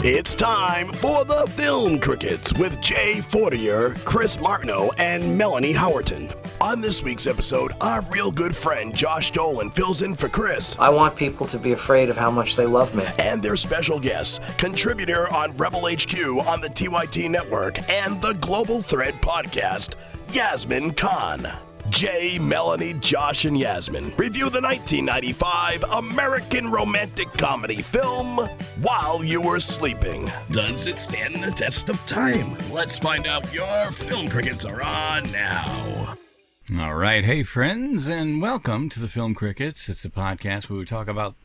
It's time for the Film Crickets with Jay Fortier, Chris Martineau, and Melanie Howerton. On this week's episode, our real good friend Josh Dolan fills in for Chris. I want people to be afraid of how much they love me. And their special guests, contributor on Rebel HQ on the TYT Network and the Global Thread podcast, Yasmin Khan. Jay, Melanie, Josh, and Yasmin review the 1995 American romantic comedy film, While You Were Sleeping. Does it stand the test of time? Let's find out. Your Film Crickets are on now. All right. Hey, friends, and welcome to the Film Crickets. It's a podcast where we talk about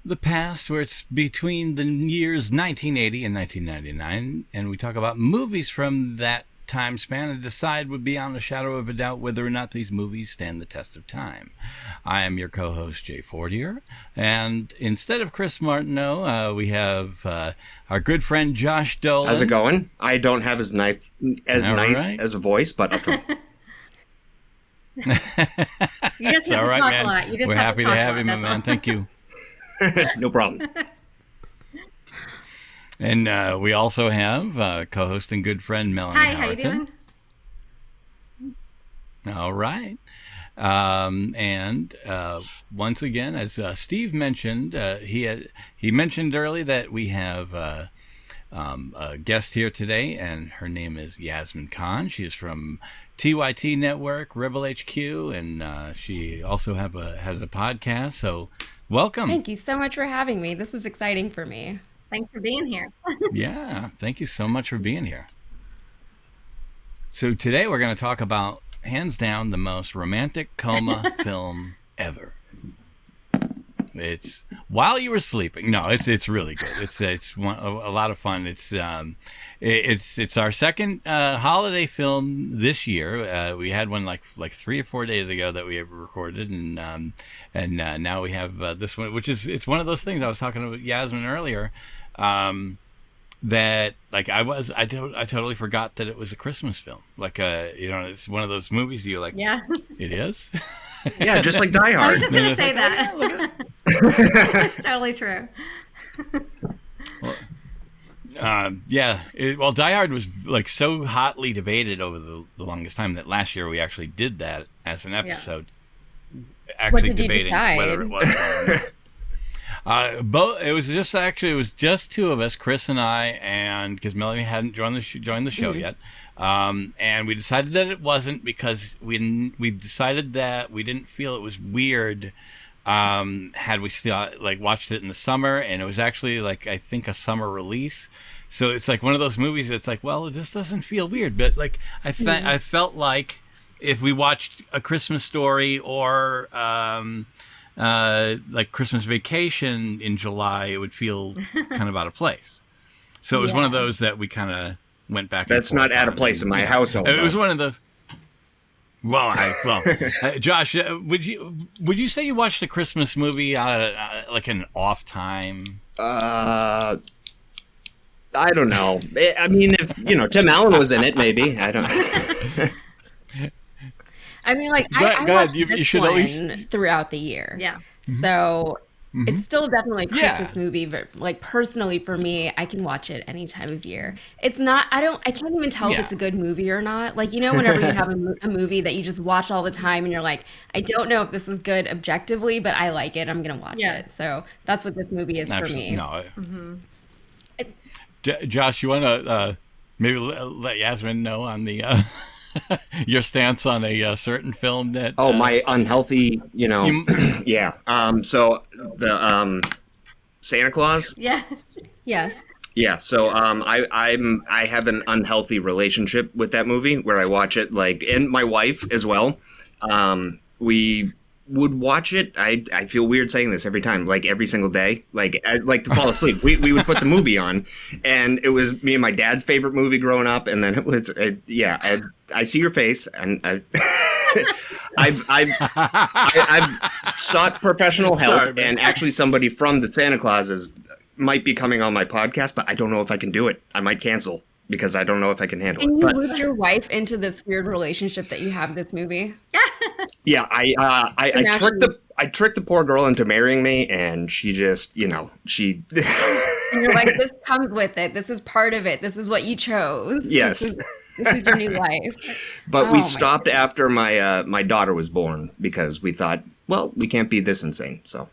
the past, where it's between the years 1980 and 1999, and we talk about movies from that time span and decide would be on a shadow of a doubt whether or not these movies stand the test of time. I am your co-host, Jay Fortier, and instead of Chris Martineau, we have our good friend Josh Dolan. How's it going? I don't have as nice as a voice, but I'll try. You just have to talk a lot. We're happy to have you, my man. Thank you. No problem. And we also have co-host and good friend Melanie Howerton. Hi, how you doing? All right. And once again, as Steve mentioned, he mentioned earlier that we have a guest here today, and her name is Yasmin Khan. She is from TYT Network, Rebel HQ, and she also has a podcast. So welcome. Thank you so much for having me. This is exciting for me. Thanks for being here. Yeah, thank you so much for being here. So today we're going to talk about, hands down, the most romantic coma film ever. It's While You Were Sleeping. No, it's really good. It's a lot of fun. It's our second holiday film this year. We had one like 3 or 4 days ago that we recorded, and now we have this one, which it's one of those things I was talking about Yasmin earlier. That like I totally forgot that it was a Christmas film. Like it's one of those movies you're like, yeah, it is. Yeah, just like Die I Hard. was just going to say that. It's totally true. Well, Die Hard was like so hotly debated over the longest time that last year we actually did that as an episode. Yeah. Actually what did debating you decide? whether it was. Both. It was just two of us, Chris and I, and because Melanie hadn't joined the show yet. And we decided that it wasn't because we decided that we didn't feel it was weird had we still watched it in the summer, and it was actually I think a summer release. So it's like one of those movies that's like, well, this doesn't feel weird, but I felt like if we watched A Christmas Story or Christmas Vacation in July, it would feel kind of out of place. So it was one of those that we kind of went back. That's not out of place in my household. It was one of those. Well, Josh, would you say you watched a Christmas movie like an off time? I don't know. I mean, if Tim Allen was in it, maybe. I don't know. I mean, I watched this one throughout the year. Yeah. So it's still definitely a Christmas movie, but personally for me, I can watch it any time of year. It's not, I can't even tell if it's a good movie or not. Whenever you have a movie that you just watch all the time and you're like, I don't know if this is good objectively, but I like it, I'm going to watch it. So that's what this movie is for me. No. Josh, you want to maybe let Yasmin know on the your stance on a certain film that my unhealthy yeah so the Santa Claus. Yes. Yeah, so I have an unhealthy relationship with that movie where I watch it and my wife as well. We would watch it. I feel weird saying this every time, every single day. I like to fall asleep. We would put the movie on, and it was me and my dad's favorite movie growing up. And then it was I see your face, and I've sought professional help, and actually somebody from the Santa Clauses might be coming on my podcast, but I don't know if I can do it. I might cancel because I don't know if I can handle it. And you moved your wife into this weird relationship that you have with this movie. Yeah, I tricked the poor girl into marrying me, and she just, she And you're like, this comes with it. This is part of it. This is what you chose. Yes. This is your new life. But we stopped after my daughter was born because we thought, well, we can't be this insane. So.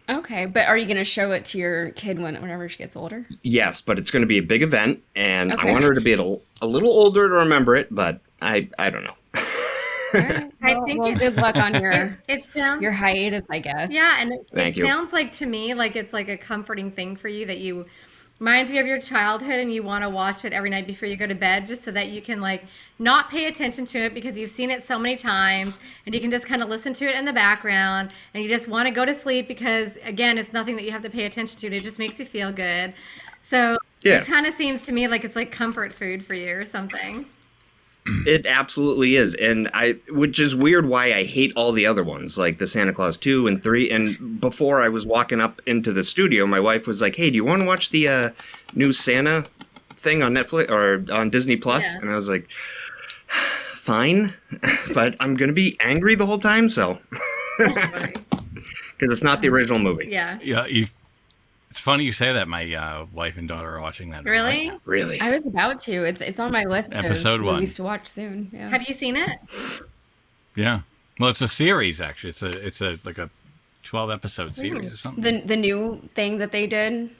Okay, but are you going to show it to your kid whenever she gets older? Yes, but it's going to be a big event, and I want her to be a little older to remember it, but I don't know. Right. I think good luck on your hiatus, I guess. Yeah, and Thank you. Sounds like to me like it's like a comforting thing for you that you reminds you of your childhood and you want to watch it every night before you go to bed just so that you can like not pay attention to it because you've seen it so many times and you can just kind of listen to it in the background and you just want to go to sleep because again it's nothing that you have to pay attention to. It just makes you feel good. So it kind of seems to me like it's like comfort food for you or something. It absolutely is, and which is weird why I hate all the other ones, like the Santa Claus 2 and 3, and before I was walking up into the studio, my wife was like, hey, do you want to watch the new Santa thing on Netflix, or on Disney Plus? Yeah. And I was like, fine, but I'm going to be angry the whole time, so, because it's not the original movie. Yeah. Yeah, it's funny you say that. My wife and daughter are watching that. Really? Right. Really? I was about to. It's on my list. Episode of 1. Movies to watch soon. Yeah. Have you seen it? Yeah. Well, it's a series actually. It's a like a 12-episode series or something. The new thing that they did.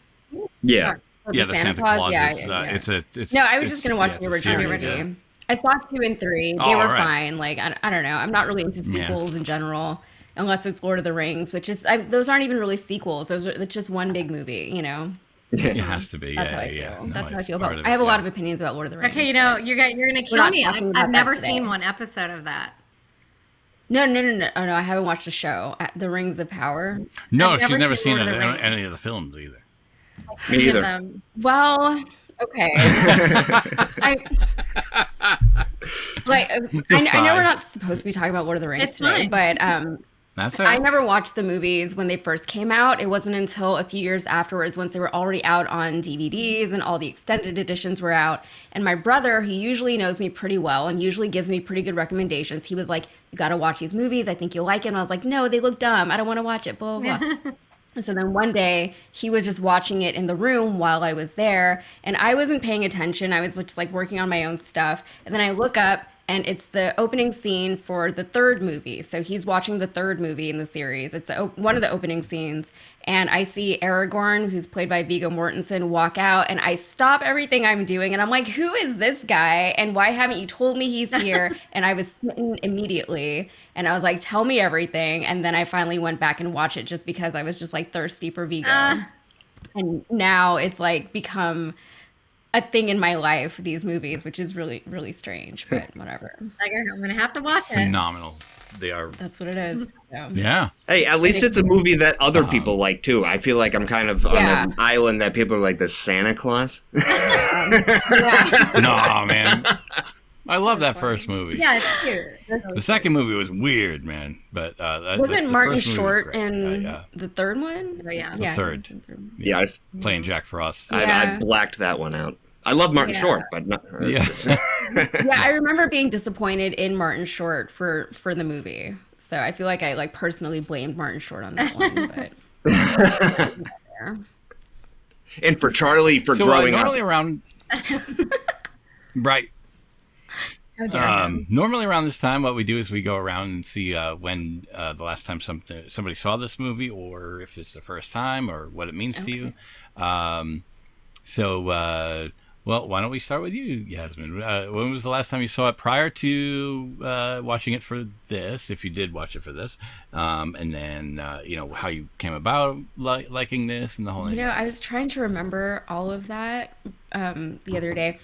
Yeah. Yeah, the Santa Claus. It's no, I was just gonna watch the original series, already. yeah. I saw 2 and 3. They were fine. Like I don't know. I'm not really into sequels in general. Unless it's Lord of the Rings, which is those aren't even really sequels. It's just one big movie, you know. It has to be. That's how I feel. Yeah. That's how I feel about. I have a lot of opinions about Lord of the Rings. Okay, you know you're gonna kill me. I've never seen one episode of that. No. Oh, no, I haven't watched the show, The Rings of Power. No, she's never seen any of the films either. Me either. Well, okay. I know we're not supposed to be talking about Lord of the Rings today, but that's all right. I never watched the movies when they first came out. It wasn't until a few years afterwards, once they were already out on DVDs and all the extended editions were out. And my brother, he usually knows me pretty well and usually gives me pretty good recommendations. He was like, you got to watch these movies. I think you'll like it. And I was like, no, they look dumb. I don't want to watch it, blah, blah, blah. So then one day he was just watching it in the room while I was there and I wasn't paying attention. I was just like working on my own stuff. And then I look up and it's the opening scene for the third movie. So he's watching the third movie in the series. It's one of the opening scenes. And I see Aragorn, who's played by Viggo Mortensen, walk out. And I stop everything I'm doing. And I'm like, who is this guy? And why haven't you told me he's here? And I was smitten immediately. And I was like, tell me everything. And then I finally went back and watched it just because I was just like thirsty for Viggo. And now it's like become a thing in my life, these movies, which is really, really strange, but whatever. I'm going to have to watch it. Phenomenal. They are. That's what it is. So. Yeah. Hey, at least it's a movie that other people like too. I feel like I'm kind of on an island that people are like the Santa Claus. No, man. I love that first movie. Yeah, it's cute. The second movie was weird, man. But wasn't Martin Short in the third one? Oh, yeah. The third. Yeah, playing Jack Frost. I blacked that one out. I love Martin Short, but not. Yeah, I remember being disappointed in Martin Short for the movie. So I feel like I like personally blamed Martin Short on that one, but. And for Charlie for growing up. Around. Right. Normally around this time, what we do is we go around and see when the last time somebody saw this movie, or if it's the first time, or what it means to you. Well, why don't we start with you, Yasmin? When was the last time you saw it prior to watching it for this, if you did watch it for this? And then, how you came about liking this and the whole thing. I was trying to remember all of that the other day.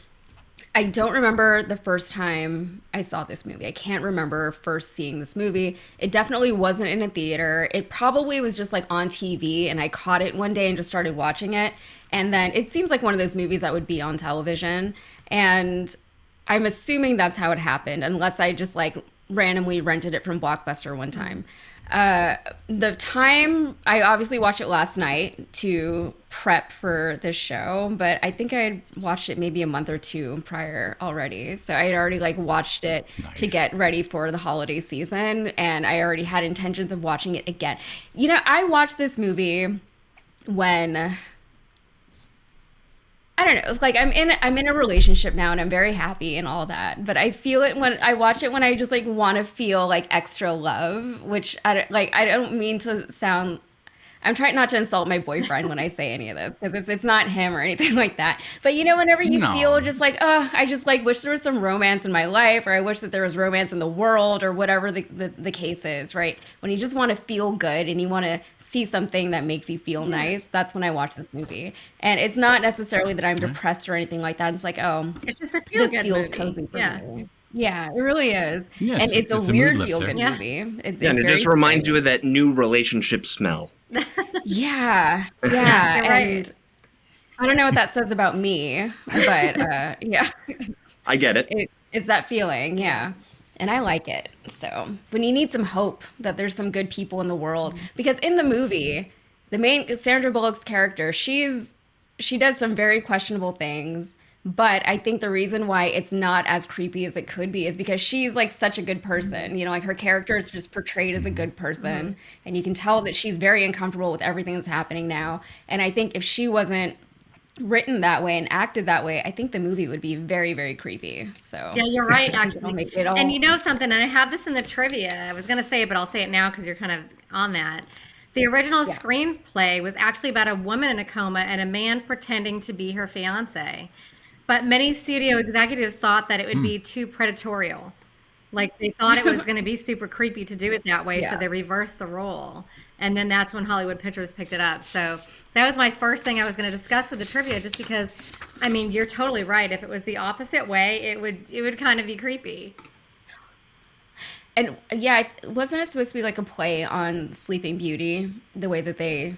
I don't remember the first time I saw this movie. I can't remember first seeing this movie. It definitely wasn't in a theater. It probably was just like on TV and I caught it one day and just started watching it. And then it seems like one of those movies that would be on television. And I'm assuming that's how it happened, unless I just like randomly rented it from Blockbuster one time. The time, I obviously watched it last night to prep for this show, but I think I had watched it maybe a month or two prior already. So I had already like watched it to get ready for the holiday season, and I already had intentions of watching it again. I watched this movie when I don't know. It's like I'm in a relationship now and I'm very happy and all that. But I feel it when I watch it when I just like want to feel like extra love, which I don't mean to sound. I'm trying not to insult my boyfriend when I say any of this because it's not him or anything like that. But whenever you feel just like, oh, I just like wish there was some romance in my life, or I wish that there was romance in the world, or whatever the case is, right? When you just want to feel good and you want to see something that makes you feel nice, that's when I watch this movie. And it's not necessarily that I'm depressed or anything like that. It's like, oh, it's just a this feels cozy for me. Yeah, it really is. Yeah, and it's a weird feel-good Yeah. movie. It's and it just reminds you of that new relationship smell. Yeah. You're right. And I don't know what that says about me, but yeah. I get it. It's that feeling, yeah. And I like it. So when you need some hope that there's some good people in the world, because in the movie, the main Sandra Bullock's character, she does some very questionable things. But I think the reason why it's not as creepy as it could be is because she's like such a good person. Like her character is just portrayed as a good person. And you can tell that she's very uncomfortable with everything that's happening now. And I think if she wasn't written that way and acted that way, I think the movie would be very, very creepy. So yeah, you're right, actually. Make it all... And you know something, and I have this in the trivia. I was going to say it, but I'll say it now because you're kind of on that. The original screenplay was actually about a woman in a coma and a man pretending to be her fiance. But many studio executives thought that it would be too predatorial. Like they thought it was going to be super creepy to do it that way, so they reversed the role. And then that's when Hollywood Pictures picked it up. So that was my first thing I was going to discuss with the trivia, just because, I mean, you're totally right. If it was the opposite way, it would kind of be creepy. And wasn't it supposed to be like a play on Sleeping Beauty, the way that they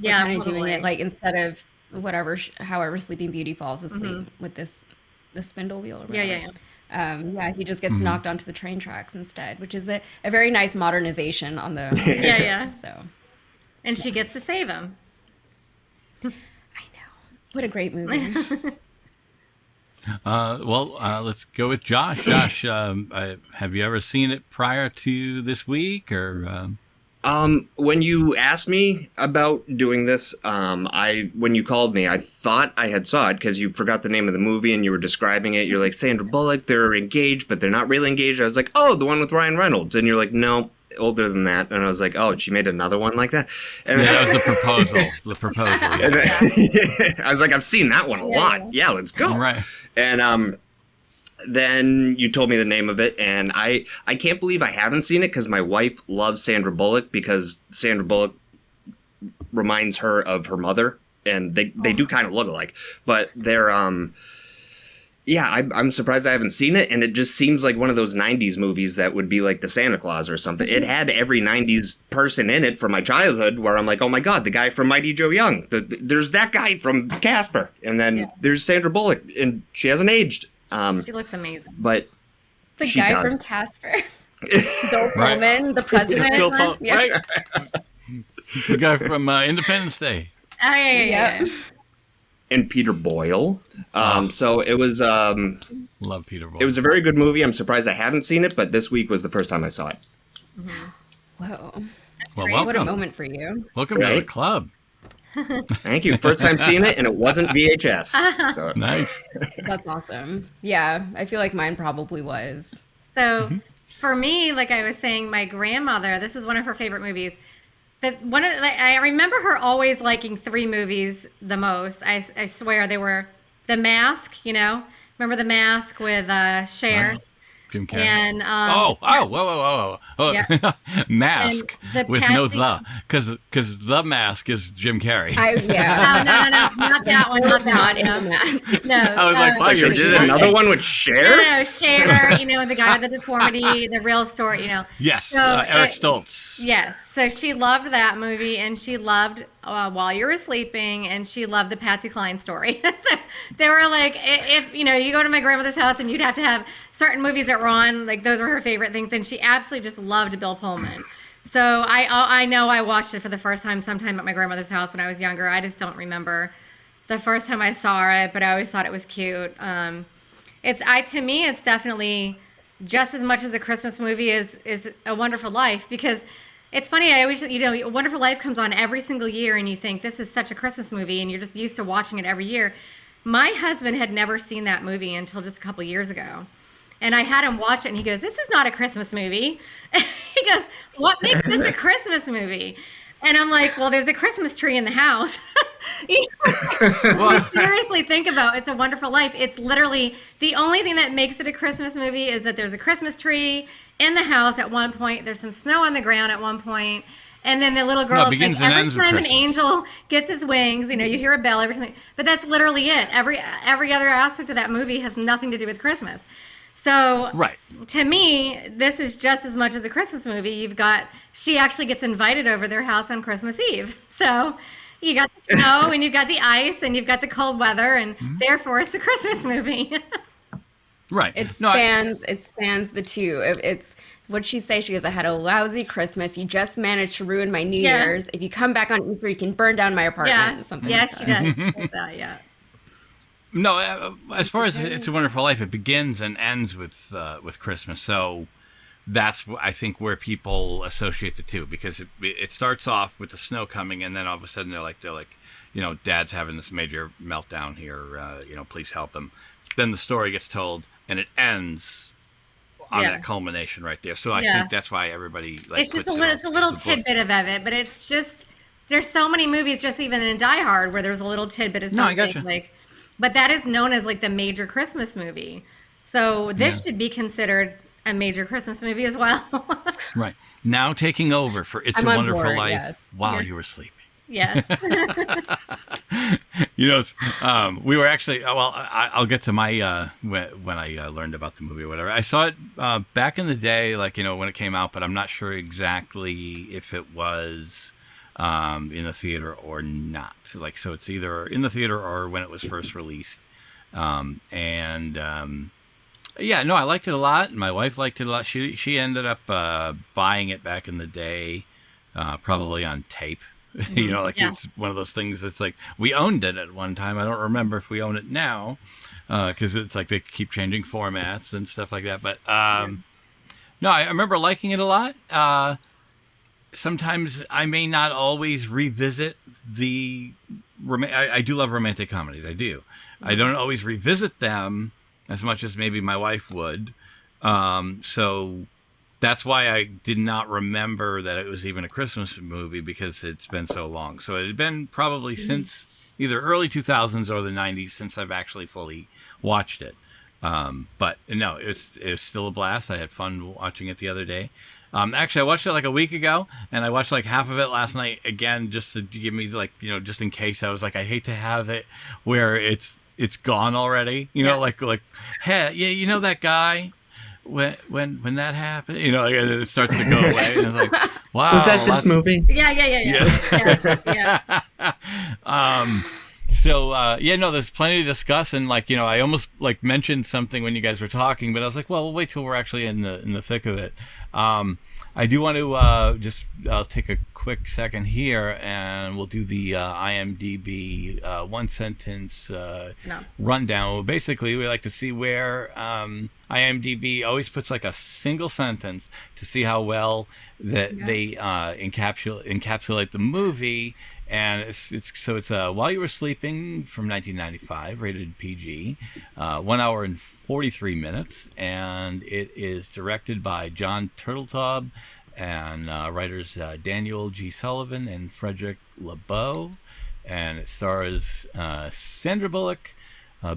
were kind of doing it, like instead of however Sleeping Beauty falls asleep with the spindle wheel or whatever. He just gets knocked onto the train tracks instead, which is a very nice modernization on the so. And she gets to save him. I know. What a great movie. Let's go with Josh. Josh, have you ever seen it prior to this week, or? When you asked me about doing this, when you called me, I thought I had saw it because you forgot the name of the movie and you were describing it. You're like, Sandra Bullock, they're engaged, but they're not really engaged. I was like, oh, the one with Ryan Reynolds. And you're like, no, older than that. And I was like, oh, she made another one like that. And that was the proposal. The proposal. Yeah. I was like, I've seen that one a lot. Yeah, let's go. Right. And, then you told me the name of it, and I can't believe I haven't seen it because my wife loves Sandra Bullock because Sandra Bullock reminds her of her mother, and they do kind of look alike. But they're I'm surprised I haven't seen it, and it just seems like one of those 90s movies that would be like the Santa Claus or something. It had every 90s person in it from my childhood where I'm like, oh my God, the guy from Mighty Joe Young. There's that guy from Casper, and then there's Sandra Bullock, and she hasn't aged. She looks amazing. But the guy from Casper, Bill Pullman, the president. Bill Pullman, right? The guy from Independence Day. Oh yeah. And Peter Boyle. So it was. Love Peter Boyle. It was a very good movie. I'm surprised I haven't seen it, but this week was the first time I saw it. Whoa! Well, welcome. What a moment for you. Welcome to the club. Thank you. First time seeing it, and it wasn't VHS. So. Nice. That's awesome. Yeah, I feel like mine probably was. So for me, like I was saying, my grandmother, this is one of her favorite movies. I remember her always liking 3 movies the most. I swear they were The Mask, Remember The Mask with Cher? Jim Carrey. And whoa. Yeah. Mask with Patsy... no the, because The Mask is Jim Carrey. No, not that one, not that one. Mask. No, I was like, wow, you did another one with Cher? No, Cher, the guy with the deformity, the real story, Yes, so Eric Stoltz. Yes, so she loved that movie, and she loved While You Were Sleeping, and she loved the Patsy Cline story. So they were like, if you go to my grandmother's house and you'd have to have certain movies that were on, like those were her favorite things, and she absolutely just loved Bill Pullman. So I know I watched it for the first time sometime at my grandmother's house when I was younger. I just don't remember the first time I saw it, but I always thought it was cute. To me, it's definitely just as much as a Christmas movie is A Wonderful Life, because it's funny. I always, A Wonderful Life comes on every single year, and you think this is such a Christmas movie, and you're just used to watching it every year. My husband had never seen that movie until just a couple years ago. And I had him watch it, and he goes, "This is not a Christmas movie." He goes, "What makes this a Christmas movie?" And I'm like, "Well, there's a Christmas tree in the house." Seriously, think about It's a Wonderful Life. It's literally the only thing that makes it a Christmas movie is that there's a Christmas tree in the house at one point. There's some snow on the ground at one point. And then the little girl, like, every time an angel gets his wings, you hear a bell every time. But that's literally it. Every other aspect of that movie has nothing to do with Christmas. So to me, this is just as much as a Christmas movie. She actually gets invited over their house on Christmas Eve. So you got the snow and you've got the ice and you've got the cold weather, and therefore it's a Christmas movie. Right. It spans the two. It's what'd she say? She goes, "I had a lousy Christmas. You just managed to ruin my New Year's. If you come back on Easter, you can burn down my apartment." Something like that. She does. She does that, yeah. No, as far as It's a Wonderful Life, it begins and ends with Christmas. So that's, I think, where people associate the two, because it starts off with the snow coming, and then all of a sudden they're like, Dad's having this major meltdown here. Please help him. Then the story gets told, and it ends on that culmination right there. So I think that's why everybody it's just it's a little tidbit of it, but it's just there's so many movies, just even in Die Hard, where there's a little tidbit of something. No, I gotcha. But that is known as the major Christmas movie. So this should be considered a major Christmas movie as well. Right. Now taking over for It's a Wonderful Life while you were sleeping. Yes. We were actually, I'll get to my, when I learned about the movie or whatever. I saw it back in the day, when it came out, but I'm not sure exactly if it was in the theater or not. So it's either in the theater or when it was first released. I liked it a lot. My wife liked it a lot. She ended up buying it back in the day, probably on tape. It's one of those things that's we owned it at one time. I don't remember if we own it now, because it's they keep changing formats and stuff like that. But no, I remember liking it a lot. Sometimes I may not always revisit I do love romantic comedies. I do. I don't always revisit them as much as maybe my wife would. So that's why I did not remember that it was even a Christmas movie, because it's been so long. So it had been probably since either early 2000s or the 90s since I've actually fully watched it. But no, it's still a blast. I had fun watching it the other day. Actually, I watched it a week ago, and I watched half of it last night again, just to give me just in case. I was I hate to have it where it's gone already. Hey, that guy. When that happened, it starts to go away, and it's wow. Was that this movie? Yeah. So there's plenty to discuss, and I almost mentioned something when you guys were talking, but I was well, we'll wait till we're actually in the thick of it. I do want to I'll take a quick second here, and we'll do the IMDb one sentence rundown. Well, basically, we like to see where IMDb always puts a single sentence to see how well that they encapsulate the movie. And it's While You Were Sleeping from 1995, rated PG, 1 hour and 43 minutes, and it is directed by John Turteltaub and writers Daniel G. Sullivan and Frederick LeBeau, and it stars Sandra Bullock,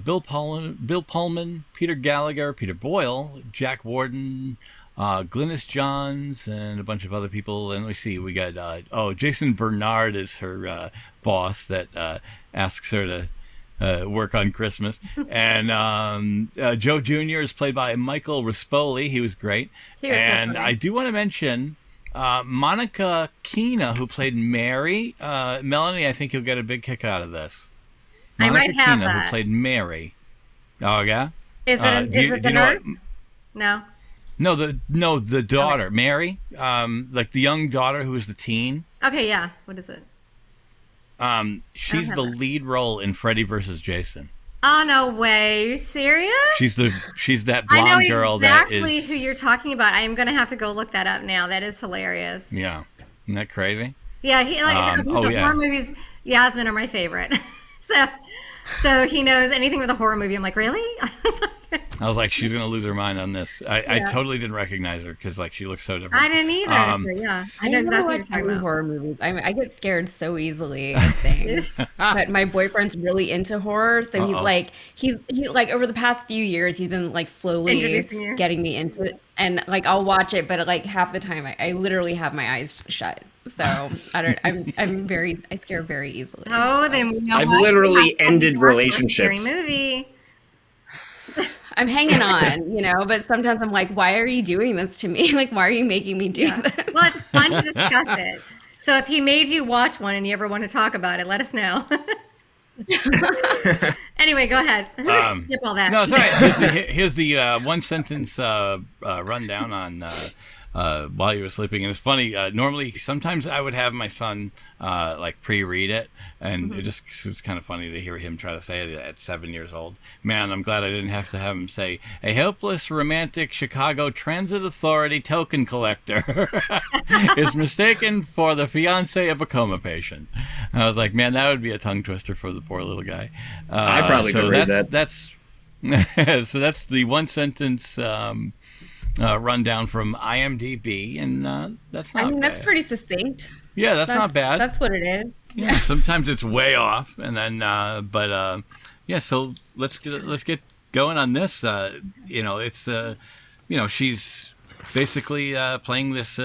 Bill Pullman, Peter Gallagher, Peter Boyle, Jack Warden, Glynis Johns, and a bunch of other people. And we got Jason Bernard is her boss that asks her to work on Christmas, and Joe Jr. is played by Michael Rispoli. He was great. And I do want to mention Monica Keena, who played Mary. Melanie, I think you'll get a big kick out of this. Monica I might have Keena, that. who played Mary. Oh yeah. Is it the nurse? No. No, the daughter, okay. Mary, the young daughter who is the teen. Okay, yeah. What is it? She's the lead role in Freddy vs. Jason. Oh, no way. Are you serious? She's that blonde girl that is... I know exactly who you're talking about. I am going to have to go look that up now. That is hilarious. Yeah. Isn't that crazy? Yeah, horror movies, Yasmin, are my favorite. So, So he knows anything with a horror movie. I'm like, really? I was like, she's gonna lose her mind on this. I totally didn't recognize her because like she looks so different. I didn't either. So yeah, I know exactly what you're talking about. Horror movies. I get scared so easily of things. But my boyfriend's really into horror, so he's like over the past few years he's been like slowly getting me into it, and like I'll watch it, but like half the time I literally have my eyes shut. So I scare very easily. Oh, so. then I've literally ended relationships. Scary movie. I'm hanging on, but sometimes I'm like, why are you doing this to me? Like, why are you making me do this? Well, it's fun to discuss it. So if he made you watch one and you ever want to talk about it, let us know. Anyway, go ahead. Skip all that. No, it's all right. Here's the one sentence rundown on while you were sleeping. And it's funny. Normally, sometimes I would have my son like pre-read it, and it's kind of funny to hear him try to say it at 7 years old. Man, I'm glad I didn't have to have him say, "A helpless, romantic Chicago Transit Authority token collector is mistaken for the fiance of a coma patient." And I was like, man, that would be a tongue twister for the poor little guy. I probably could read that. So that's the one sentence rundown from IMDb, and that's not bad. That's pretty succinct. Yeah, that's not bad. That's what it is. Yeah, sometimes it's way off, and then so let's get going on this. It's she's basically playing this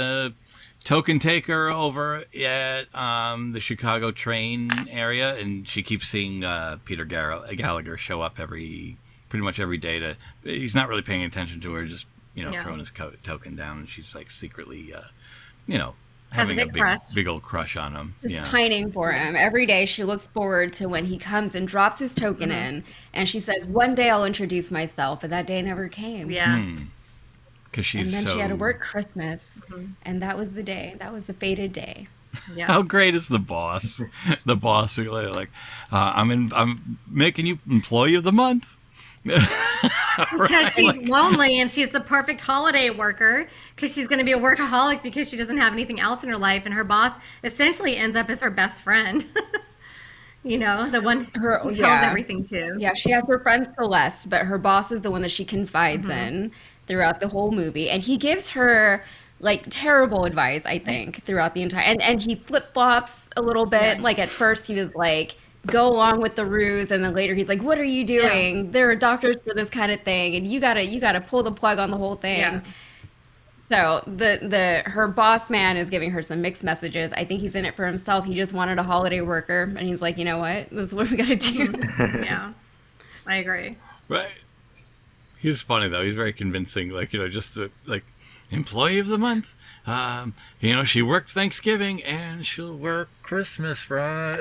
token taker over at the Chicago train area, and she keeps seeing Peter Gallagher show up pretty much every day. He's not really paying attention to her, just throwing his token down, and she's like secretly having a big old crush on him. Just pining for him. Every day she looks forward to when he comes and drops his token in, and she says, one day I'll introduce myself, but that day never came. Yeah. Because and then she had to work Christmas, and that was the day. That was the fated day. Yeah. How great is the boss? The boss who like, I'm making you employee of the month. Because she's lonely and she's the perfect holiday worker because she's going to be a workaholic because she doesn't have anything else in her life, and her boss essentially ends up as her best friend. The one who tells everything to. Yeah, she has her friend Celeste, but her boss is the one that she confides in throughout the whole movie, and he gives her like terrible advice, I think, throughout the entire and he flip-flops a little bit. Yeah. Like at first he was like, go along with the ruse, and then later he's like, what are you doing? Yeah. There are doctors for this kind of thing, and you gotta pull the plug on the whole thing. Yeah. So her boss man is giving her some mixed messages. I think he's in it for himself. He just wanted a holiday worker, and he's like, you know what? This is what we gotta do. Yeah, I agree. Right. He's funny though. He's very convincing. Like just the employee of the month. She worked Thanksgiving and she'll work Christmas, right?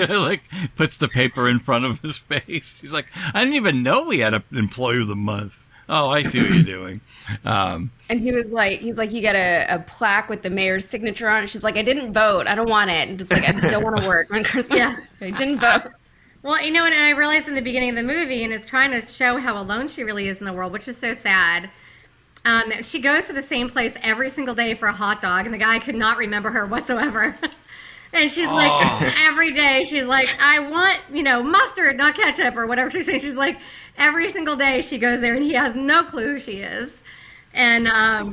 like puts the paper in front of his face. She's like, I didn't even know we had an employee of the month. Oh, I see what you're doing. And he's like, you got a plaque with the mayor's signature on it. She's like, I didn't vote. I don't want it. And just like, I don't want to work on Christmas. Yeah. I didn't vote. Well, and I realized in the beginning of the movie, and it's trying to show how alone she really is in the world, which is so sad. She goes to the same place every single day for a hot dog, and the guy could not remember her whatsoever. And she's like, every day, she's like, I want, mustard, not ketchup, or whatever she's saying. She's like, every single day she goes there, and he has no clue who she is. And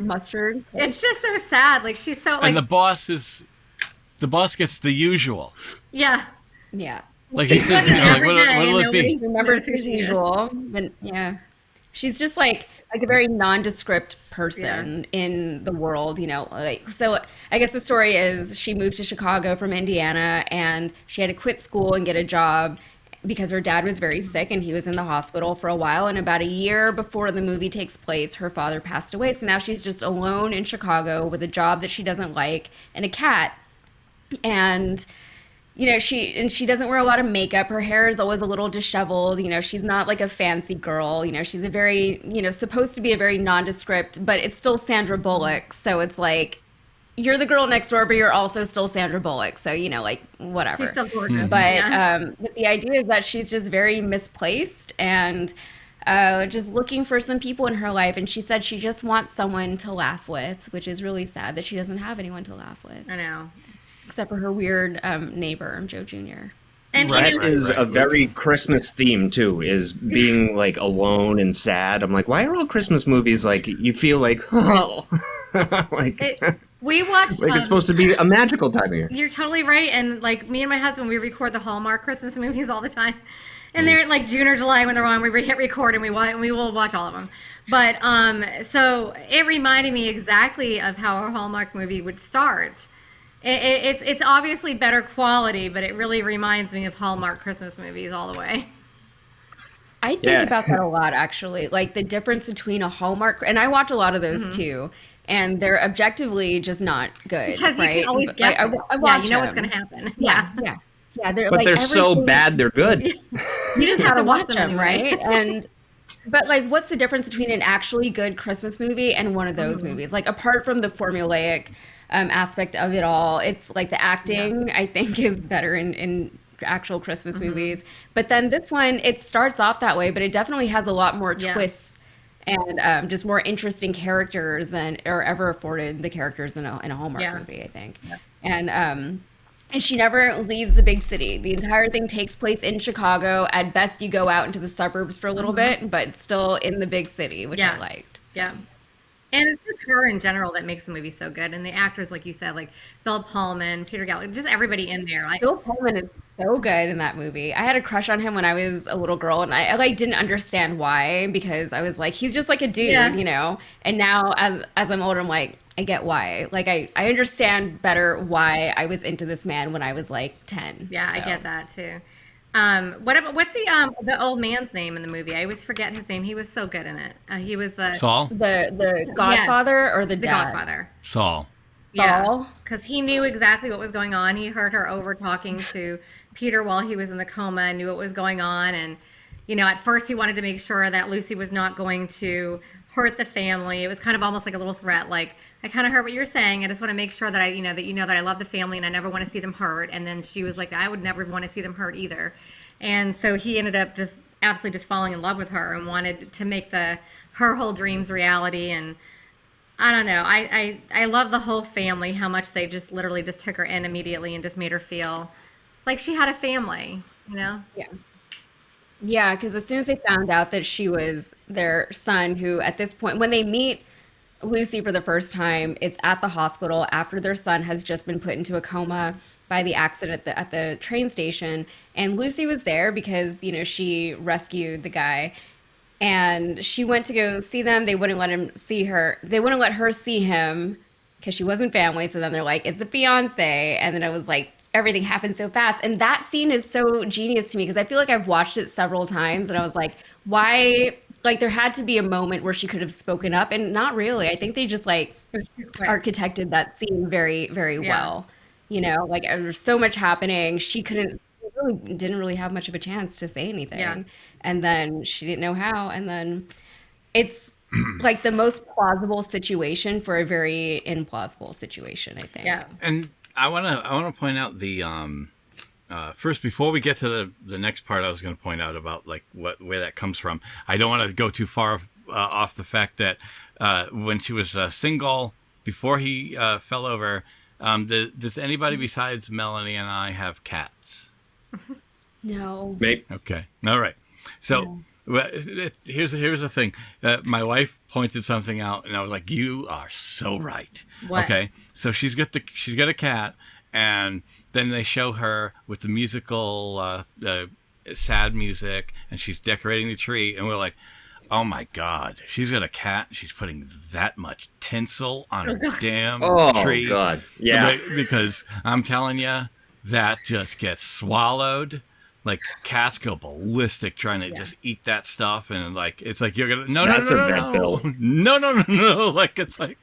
mustard. It's just so sad. Like, she's so, like... And the boss gets the usual. Yeah. Yeah. Like he says, what'll it be? Remembers who's usual. But yeah. She's just like a very nondescript person in the world, so I guess the story is she moved to Chicago from Indiana, and she had to quit school and get a job because her dad was very sick and he was in the hospital for a while. And about a year before the movie takes place, her father passed away. So now she's just alone in Chicago with a job that she doesn't like and a cat. And she doesn't wear a lot of makeup. Her hair is always a little disheveled. She's not like a fancy girl. She's a very, supposed to be a very nondescript, but it's still Sandra Bullock. So it's like, you're the girl next door, but you're also still Sandra Bullock. So, like, whatever. She's still gorgeous. But the idea is that she's just very misplaced and just looking for some people in her life. And she said she just wants someone to laugh with, which is really sad that she doesn't have anyone to laugh with. I know. Except for her weird neighbor, Joe Jr. And Right, and That is a very Christmas theme too, is being like alone and sad. I'm like, why are all Christmas movies like you feel like oh like we watched like it's supposed to be a magical time of year. You're totally right. And like me and my husband, we record the Hallmark Christmas movies all the time. And they're like June or July when they're on, we hit record and we will watch all of them. But so it reminded me exactly of how a Hallmark movie would start. It's obviously better quality, but it really reminds me of Hallmark Christmas movies all the way. I think about that a lot, actually. Like the difference between a Hallmark, and I watch a lot of those too, and they're objectively just not good. Because right? you can always But, guess. like, I watch you know what's them. going to happen. Yeah. They're But like they're so everything- bad they're good. You just have Gotta to watch watch them them, anyway. right? But like, what's the difference between an actually good Christmas movie and one of those movies? Like, apart from the formulaic aspect of it all, it's like the acting I think is better in actual Christmas movies. But then this one, it starts off that way, but it definitely has a lot more twists and just more interesting characters than are ever afforded the characters in a Hallmark movie, I think. And she never leaves the big city. The entire thing takes place in Chicago. At best, you go out into the suburbs for a little bit, but it's still in the big city, which I liked. So. Yeah. And it's just her in general that makes the movie so good. And the actors, like you said, like Bill Pullman, Peter Gallagher, just everybody in there. Like Bill Pullman is so good in that movie. I had a crush on him when I was a little girl, and I like didn't understand why, because I was like, he's just like a dude, you know? And now as I'm older, I'm like, I get why. Like I understand better why I was into this man when I was like 10. Yeah, so. I get that too. What's the old man's name in the movie? I always forget his name. He was so good in it. He was the Saul? The Godfather or the the dad? Godfather. Saul. Yeah, Saul? because he knew exactly what was going on. He heard her over talking to Peter while he was in the coma and knew what was going on. And, you know, at first he wanted to make sure that Lucy was not going to hurt the family. It was kind of almost like a little threat. Like, I kind of heard what you're saying. I just want to make sure that that I love the family and I never want to see them hurt. And then she was like, I would never want to see them hurt either. And so he ended up just absolutely just falling in love with her and wanted to make her whole dreams reality. And I don't know. I love the whole family, how much they just literally just took her in immediately and just made her feel like she had a family, you know? Yeah. Yeah, because as soon as they found out that she was their son, who at this point, when they meet Lucy for the first time, it's at the hospital after their son has just been put into a coma by the accident at the train station. And Lucy was there because, you know, she rescued the guy. And she went to go see them. They wouldn't let him see her. They wouldn't let her see him because she wasn't family. So then they're like, it's a fiance. And then I was like, everything happened so fast. And that scene is so genius to me because I feel like I've watched it several times and I was like, why? Like there had to be a moment where she could have spoken up, and not really. I think they just like architected that scene very, very well. You know, like there's so much happening. She didn't really have much of a chance to say anything. Yeah. And then she didn't know how. And then it's like the most plausible situation for a very implausible situation, I think. Yeah. And I wanna point out the first, before we get to the next part, I was going to point out about like where that comes from. I don't want to go too far off the fact that when she was single before he fell over, does anybody besides Melanie and I have cats? No. Maybe. Okay. All right. So here's the thing. My wife pointed something out, and I was like, "You are so right." What? Okay. So she's got a cat, and then they show her with the musical sad music, and she's decorating the tree, and we're like, "Oh my God, she's got a cat. She's putting that much tinsel on her damn tree." Oh God, yeah. Because I'm telling you, that just gets swallowed. Like cats go ballistic trying to just eat that stuff, and like it's like you're gonna That's a vet bill. no. Like it's like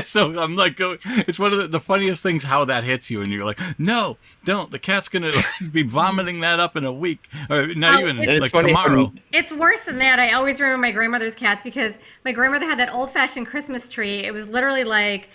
so I'm like it's one of the funniest things how that hits you, and you're like, no, don't. The cat's gonna be vomiting that up in a week, or not even it's like funny tomorrow. It's worse than that. I always remember my grandmother's cats because my grandmother had that old-fashioned Christmas tree. It was literally like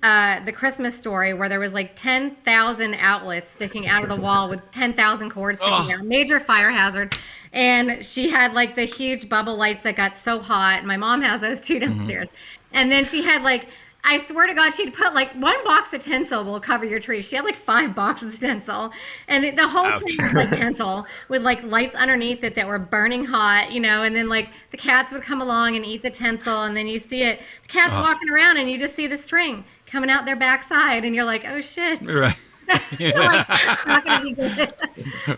the Christmas Story, where there was like 10,000 outlets sticking out of the wall with 10,000 cords sticking out. Major fire hazard. And she had like the huge bubble lights that got so hot. My mom has those too downstairs. And then she had like I swear to God, she'd put like 1 box of tinsel will cover your tree. She had like 5 boxes of tinsel, and the whole tree was like tinsel with like lights underneath it that were burning hot, and then like the cats would come along and eat the tinsel, and then you see the cats walking around, and you just see the string coming out their backside, and you're like, oh shit. Right. Like, it's not gonna be good.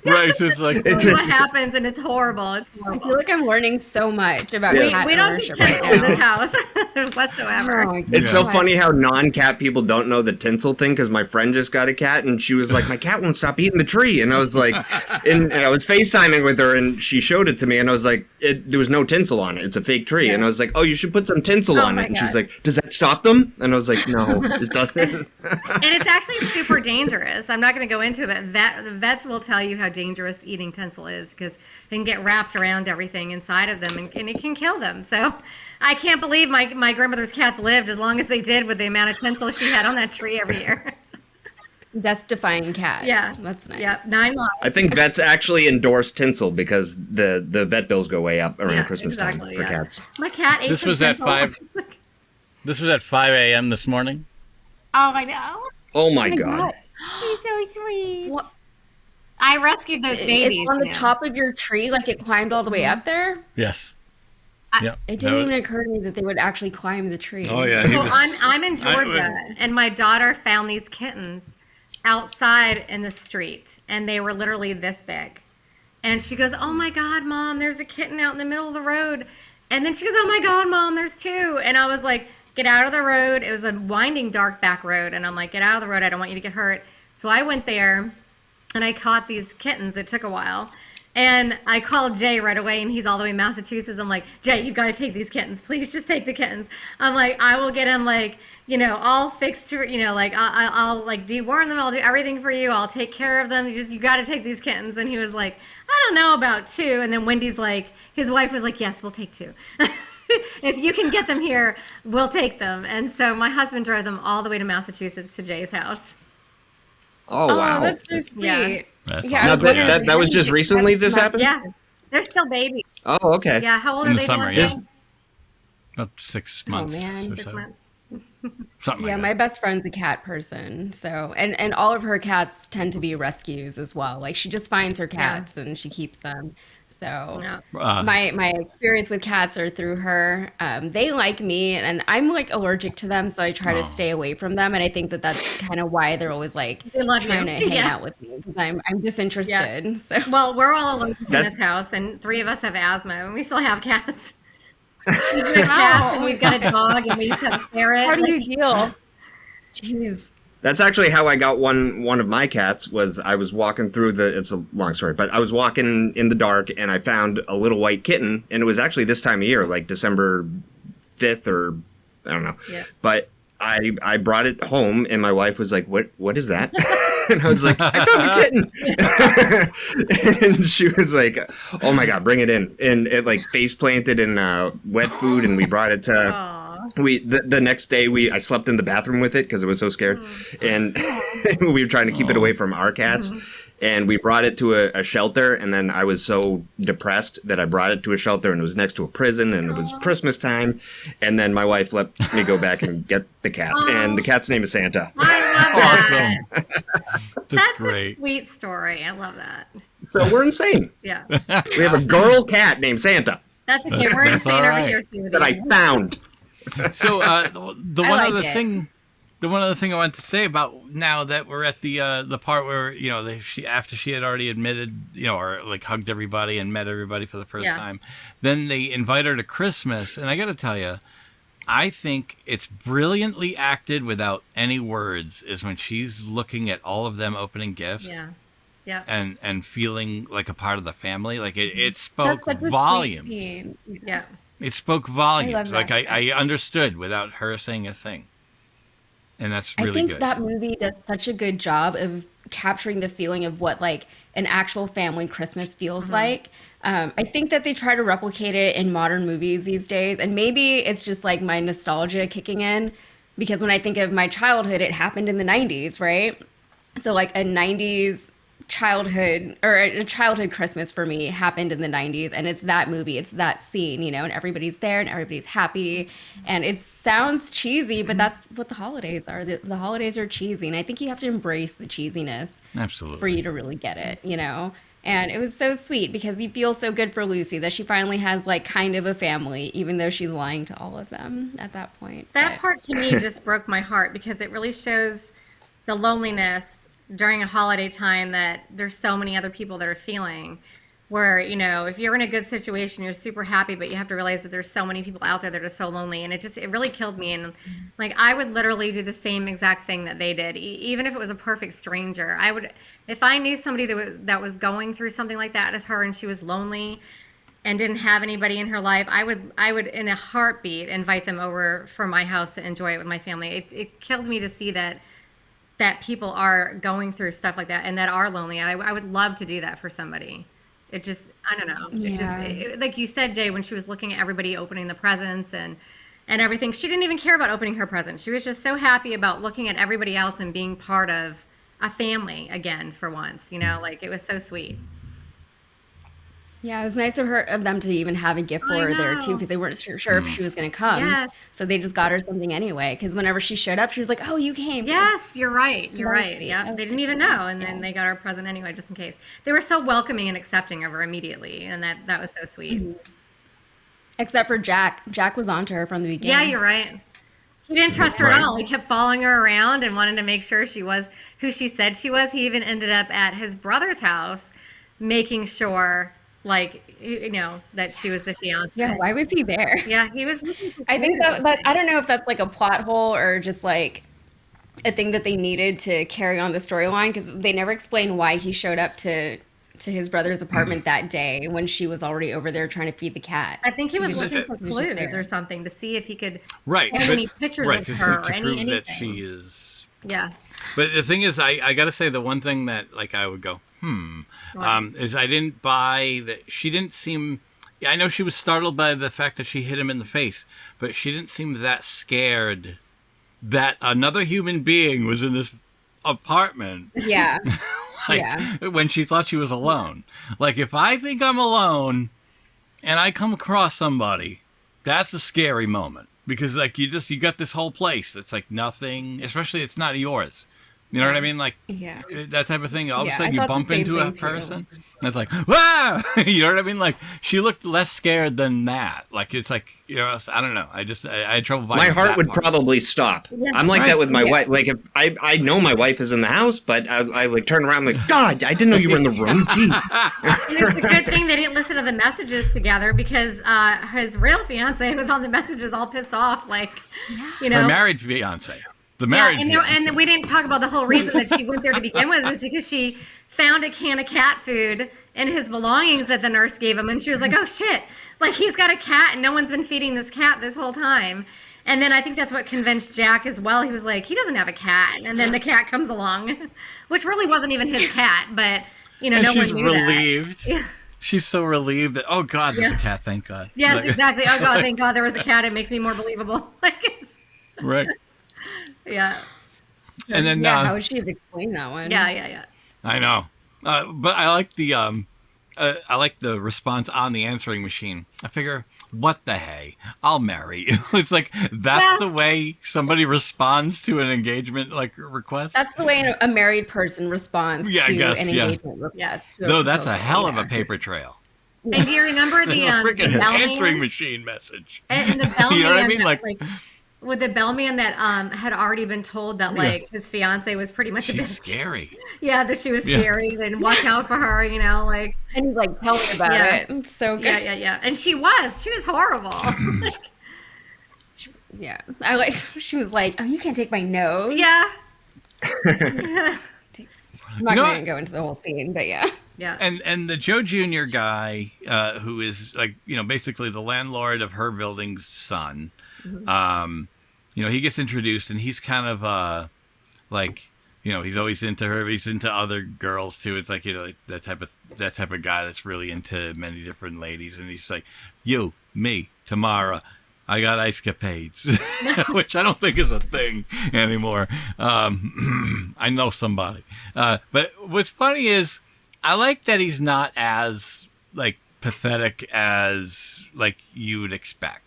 Right. So it's like what happens, and it's horrible. It's horrible. I feel like I'm learning so much about cat we don't ownership get tinsel in this house whatsoever. Oh, It's so funny how non-cat people don't know the tinsel thing, because my friend just got a cat and she was like, my cat won't stop eating the tree. And I was like, and I was FaceTiming with her and she showed it to me and I was like, there was no tinsel on it. It's a fake tree. Yeah. And I was like, oh, you should put some tinsel on it. And she's like, does that stop them? And I was like, no, it doesn't. And it's actually super dangerous. I'm not going to go into it, but vets will tell you how dangerous eating tinsel is, because it can get wrapped around everything inside of them and it can kill them. So I can't believe my grandmother's cats lived as long as they did with the amount of tinsel she had on that tree every year. Death-defying cats. Yeah. That's nice. Yeah, 9 lives. I think vets actually endorse tinsel because the vet bills go way up around Christmas time for cats. My cat ate This some was at tinsel. 5. This was at 5 a.m. this morning. Oh, I know. Oh my God. He's so sweet. What? I rescued those babies. It's on the top of your tree, like it climbed all the way up there? Yes. Yep. It didn't even occur to me that they would actually climb the tree. Oh yeah. So I'm in Georgia, and my daughter found these kittens outside in the street, and they were literally this big. And she goes, "Oh my God, Mom, there's a kitten out in the middle of the road." And then she goes, "Oh my God, Mom, there's 2." And I was like, "Get out of the road." It was a winding, dark back road, and I'm like, "Get out of the road. I don't want you to get hurt." So I went there, and I caught these kittens. It took a while. And I called Jay right away, and he's all the way in Massachusetts. I'm like, "Jay, you've got to take these kittens. Please just take the kittens." I'm like, I will get him, like, all fixed to, like, I'll like deworm them. I'll do everything for you. I'll take care of them. You got to take these kittens. And he was like, "I don't know about 2. And then Wendy's like, his wife was like, "Yes, we'll take 2. If you can get them here, we'll take them." And so my husband drove them all the way to Massachusetts to Jay's house. Oh, wow. That's so sweet. Yeah. That's Now, awesome. that was just recently this happened? Yeah. They're still babies. Oh, okay. Yeah. How old In are the they? summer, born? yeah. About 6 months. man. Or 6 so. months. Something Yeah, like my that. best friend's a cat person, so and all of her cats tend to be rescues as well. Like she just finds her cats and she keeps them. So Yeah. my experience with cats are through her. They like me, and I'm like allergic to them, so I try to stay away from them. And I think that that's kind of why they're always like They love trying you. to hang Yeah. out with me, because I'm disinterested. So Well, we're all allergic in That's- this house, and 3 of us have asthma, and we still have cats. We've got cats, and we've got a dog, and we have a ferret. how do Like, you deal? Jeez. That's actually how I got one of my cats. Was I was walking through it's a long story, but I was walking in the dark and I found a little white kitten, and it was actually this time of year, like December 5th or I don't know. Yeah. But I brought it home and my wife was like, what is that? And I was like, I found a kitten. And she was like, oh my God, bring it in. And it like face planted in wet food, and we brought it to Aw. the next day I slept in the bathroom with it because I was so scared, and we were trying to keep it away from our cats, and we brought it to a shelter, and then I was so depressed that I brought it to a shelter, and it was next to a prison, and it was Christmas time, and then my wife let me go back and get the cat, and the cat's name is Santa. I love that. Awesome. That's That's a great. sweet story. I love that. So we're insane. Yeah. We have a girl cat named Santa That's okay. We're That's insane all over right. here, too. with that I you. found. So the I one like other it. thing, the one other thing I wanted to say about now that we're at the part where after she had already admitted or like hugged everybody and met everybody for the first time, then they invite her to Christmas, and I got to tell you, I think it's brilliantly acted without any words. Is when she's looking at all of them opening gifts. Yeah. Yeah. And feeling like a part of the family, like it spoke That's such a sweet volumes. scene. Yeah. It spoke volumes. love Like that. I understood without her saying a thing. And that's really I think good. that movie does such a good job of capturing the feeling of what like an actual family Christmas feels like. I think that they try to replicate it in modern movies these days, and maybe it's just like my nostalgia kicking in, because when I think of my childhood, it happened in the 90s, right? So like a 90s childhood or a childhood Christmas for me happened in the 90s, and it's that movie, it's that scene, and everybody's there and everybody's happy, and it sounds cheesy, but that's what the holidays are. The holidays are cheesy, and I think you have to embrace the cheesiness Absolutely. for you to really get it, And it was so sweet because you feel so good for Lucy that she finally has like kind of a family, even though she's lying to all of them at that point. That part to me just broke my heart because it really shows the loneliness during a holiday time that there's so many other people that are feeling. Where, if you're in a good situation, you're super happy, but you have to realize that there's so many people out there that are so lonely. And it really killed me. And like, I would literally do the same exact thing that they did. Even if it was a perfect stranger, if I knew somebody that was going through something like that as her and she was lonely and didn't have anybody in her life, I would in a heartbeat invite them over for my house to enjoy it with my family. It killed me to see that people are going through stuff like that and that are lonely. I would love to do that for somebody. It just, I don't know. It like you said, Jay, when she was looking at everybody opening the presents and everything, she didn't even care about opening her present. She was just so happy about looking at everybody else and being part of a family again for once, like it was so sweet. Yeah, it was nice of them to even have a gift for her there too, because they weren't sure if she was going to come. Yes. So they just got her something anyway. Because whenever she showed up, she was like, "Oh, you came." Yes, you're right. You're right. Yeah, they didn't even know, and then they got her a present anyway, just in case. They were so welcoming and accepting of her immediately, and that was so sweet. Mm-hmm. Except for Jack. Jack was onto her from the beginning. Yeah, you're right. He didn't trust her at all. He kept following her around and wanted to make sure she was who she said she was. He even ended up at his brother's house, making sure. That she was the fiance. Yeah, why was he there? Yeah, he was. I think that I don't know if that's like a plot hole or just like a thing that they needed to carry on the storyline, because they never explain why he showed up to his brother's apartment that day when she was already over there trying to feed the cat. I think he was looking for clues or something to see if he could find any pictures of her or anything. That she is. Yeah. But the thing is, I got to say, the one thing that I would go, is I didn't buy that she didn't seem. Yeah, I know she was startled by the fact that she hit him in the face, but she didn't seem that scared that another human being was in this apartment. Yeah. When she thought she was alone. Like, if I think I'm alone and I come across somebody, that's a scary moment. Because, you got this whole place. It's like nothing, especially it's not yours. You know what I mean? That type of thing. All of a sudden you bump into a person. And it's like, ah! You know what I mean? She looked less scared than that. It's I don't know. I had trouble buying my heart would part. probably stop. Yeah. I'm like that with my wife. If I know my wife is in the house, but I turn around God, I didn't know you were in the room. Jeez. It's a good thing they didn't listen to the messages together, because his real fiance was on the messages all pissed off. Her married fiance. The marriage. Yeah, and we didn't talk about the whole reason that she went there to begin with, was because she found a can of cat food in his belongings that the nurse gave him, and she was like, "Oh shit! He's got a cat, and no one's been feeding this cat this whole time." And then I think that's what convinced Jack as well. He was like, "He doesn't have a cat," and then the cat comes along, which really wasn't even his cat, but no she's one knew relieved. that. Yeah. She's so relieved that, oh God, there's a cat. Thank God. Yes, exactly. Oh God, thank God there was a cat. It makes me more believable. Right. Yeah. And then how would she have explained that one? Yeah. I know, but I like the response on the answering machine. I figure, what the hey, I'll marry you. It's that's the way somebody responds to an engagement request. That's the way a married person responds to an engagement request. Though that's a hell of a paper trail. And do you remember the answering machine message? And the bellman, you know what I mean? With the bellman that had already been told that his fiance was pretty much a bitch. Scary. Yeah, that she was scary and watch out for her, and he's tell me about it. It's so good. Yeah. And she was horrible. She was like, "Oh, you can't take my nose." Yeah. I'm not going to go into the whole scene, but yeah. Yeah. And the Joe Jr. guy, who is basically the landlord of her building's son. Mm-hmm. He gets introduced, and he's kind of he's always into her. He's into other girls too. It's that type of guy that's really into many different ladies. And he's like, you, me, Tamara, I got ice capades, which I don't think is a thing anymore. I know somebody. But what's funny is I like that he's not as like pathetic as like you would expect.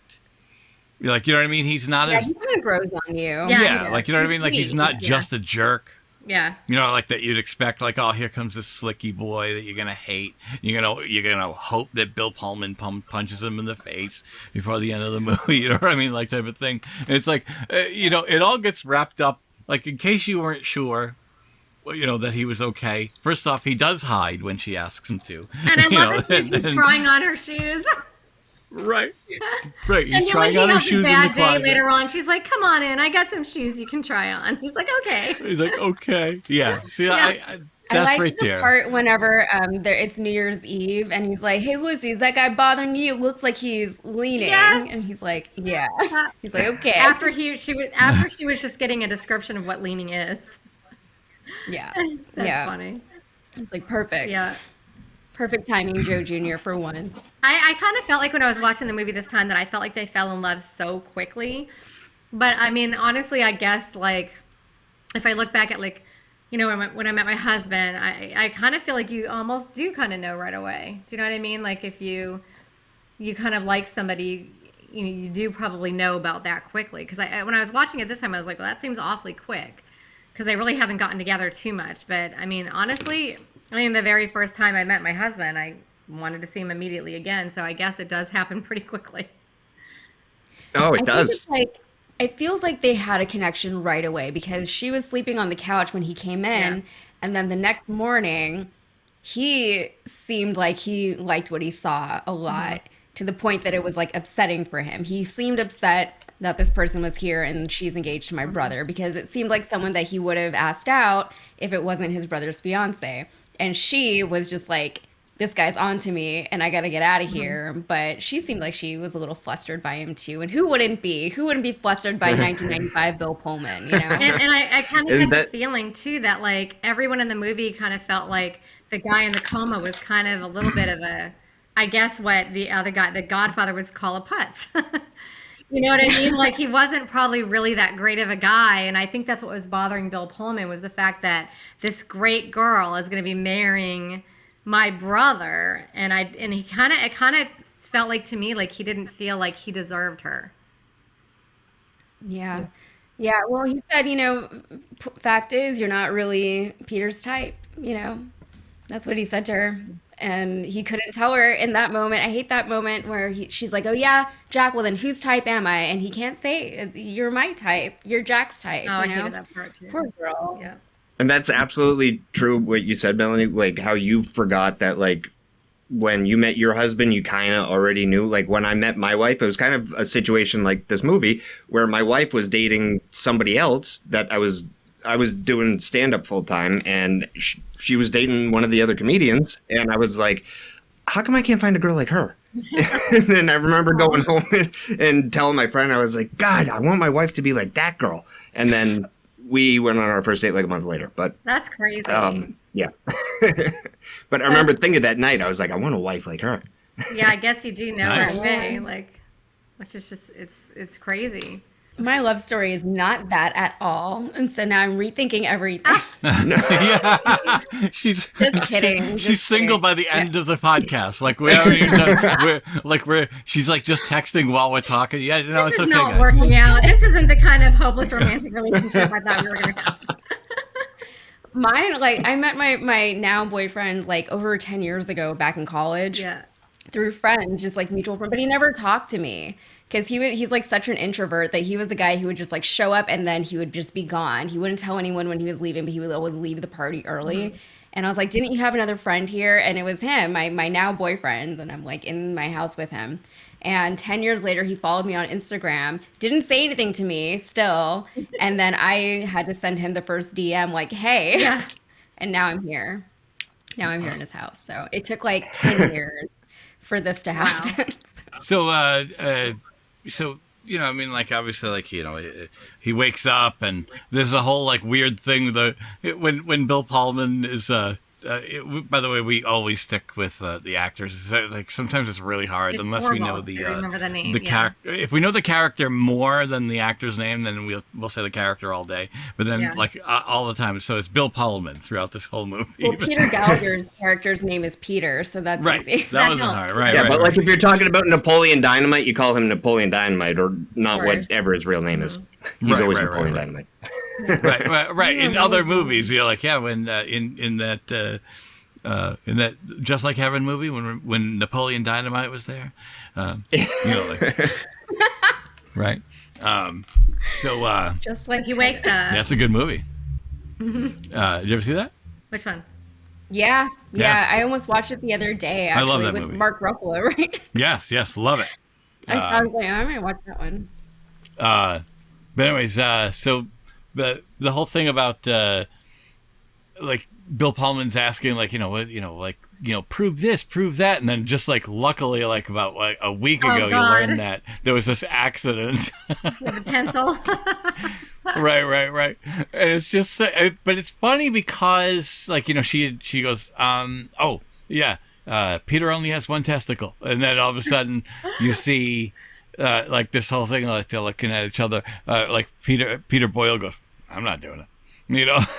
Like, you know what I mean? He's not as... he kind of grows on you. Yeah, like, you know what I mean? Like, he's not just a jerk. Yeah. You know, like that you'd expect, like, oh, here comes this slicky boy that you're gonna hate. You're gonna hope that Bill Pullman punches him in the face before the end of the movie. You know what I mean? Like, type of thing. And it's like, it all gets wrapped up. Like, in case you weren't sure, that he was okay. First off, he does hide when she asks him to. And I love that she's trying on her shoes. Right. He's trying on her shoes in the closet. Bad day later on, she's like, "Come on in. I got some shoes you can try on." He's like, "Okay." He's like, "Okay." Yeah. See, Yeah. that's I like right the there. part whenever it's New Year's Eve and he's like, "Hey, Lucy, is that guy bothering you? It looks like he's leaning." Yes. And he's like, "Yeah." He's like, "Okay." After she was just getting a description of what leaning is. Yeah. That's funny. It's like perfect. Yeah. Perfect timing, Joe Jr. for once. I kind of felt like when I was watching the movie this time that I felt like they fell in love so quickly. But I mean, honestly, I guess like if I look back at like, when I met my husband, I kind of feel like you almost do kind of know right away. Do you know what I mean? Like if you kind of like somebody, you do probably know about that quickly. Because when I was watching it this time, I was like, well, that seems awfully quick. Because they really haven't gotten together too much. But I mean, honestly, the very first time I met my husband, I wanted to see him immediately again. So I guess it does happen pretty quickly. Oh, it does. It's like, it feels like they had a connection right away because she was sleeping on the couch when he came in. Yeah. And then the next morning, he seemed like he liked what he saw a lot to the point that it was like upsetting for him. He seemed upset that this person was here and she's engaged to my brother because it seemed like someone that he would have asked out if it wasn't his brother's fiance. And she was just like, this guy's on to me and I got to get out of here. But she seemed like she was a little flustered by him too. And who wouldn't be? Who wouldn't be flustered by 1995 Bill Pullman, And I kind of get the feeling too that like everyone in the movie kind of felt like the guy in the coma was kind of a little bit of a, I guess what the other guy, the Godfather would call a putz. You know what I mean? Like he wasn't probably really that great of a guy. And I think that's what was bothering Bill Pullman was the fact that this great girl is going to be marrying my brother. And it kind of felt like to me, like he didn't feel like he deserved her. Yeah. Yeah. Well, he said, fact is you're not really Peter's type, That's what he said to her. And he couldn't tell her in that moment. I hate that moment where she's like, "Oh yeah, Jack, well then whose type am I?" And he can't say, "You're my type. You're Jack's type." Oh, I hated that part too. Poor girl. Yeah. And that's absolutely true what you said, Melanie, like how you forgot that like when you met your husband, you kind of already knew. Like when I met my wife, it was kind of a situation like this movie where my wife was dating somebody else that I was doing stand-up full time, and she was dating one of the other comedians, and I was like, how come I can't find a girl like her? And then I remember going home and telling my friend, I was like, God, I want my wife to be like that girl. And then we went on our first date like a month later. But that's crazy. Yeah. But I remember thinking that night, I was like, I want a wife like her. Yeah, I guess you do know Nice. her way, like, which is just it's crazy. My love story is not that at all. And so now I'm rethinking everything. Yeah. She's Just kidding. She's single by the end of the podcast. Like we already know. She's like just texting while we're talking. Yeah, no, This it's is okay, not guys. working out. This isn't the kind of hopeless romantic relationship I thought we were going to have. Mine, like, I met my now boyfriend like over 10 years ago back in college. Yeah. Through friends, just like mutual friends, but he never talked to me because he's like such an introvert that he was the guy who would just like show up and then he would just be gone. He wouldn't tell anyone when he was leaving, but he would always leave the party early. And I was like, didn't you have another friend here? And it was him, my now boyfriend, and I'm like in my house with him. And 10 years later, he followed me on Instagram, didn't say anything to me still. And then I had to send him the first DM like, hey. Yeah. And now I'm here. Now I'm here in his house. So it took like 10 years for this to happen. So, I mean, like, obviously, like, he wakes up and there's a whole, like, weird thing when Bill Pullman is, by the way, we always stick with the actors. Like sometimes it's really hard It's unless we know horrible to remember the name. If we know the character more than the actor's name, then we'll say the character all day. But then all the time, so it's Bill Pullman throughout this whole movie. Well, Peter Gallagher's character's name is Peter, so that's easy. That wasn't hard, right? Yeah, right, but right. like if you're talking about Napoleon Dynamite, you call him Napoleon Dynamite, or not whatever his real name is. He's always Napoleon Dynamite. right. In other movies, you're like, when in that Just Like Heaven movie, when Napoleon Dynamite was there, right. So Just like he wakes up. That's a good movie. Did you ever see that? Which one? Yeah. Yes. I almost watched it the other day. Actually, I love that with movie. Mark Ruffalo, right? Yes, love it. I was like, I might watch that one. But anyways, so the whole thing about like Bill Pullman's asking prove this, prove that, and then just like luckily like about a week ago you learned that there was this accident with a pencil. right, and it's just but it's funny because she goes Peter only has one testicle, and then all of a sudden you see like this whole thing, like they're looking at each other, like Peter Boyle goes, I'm not doing it.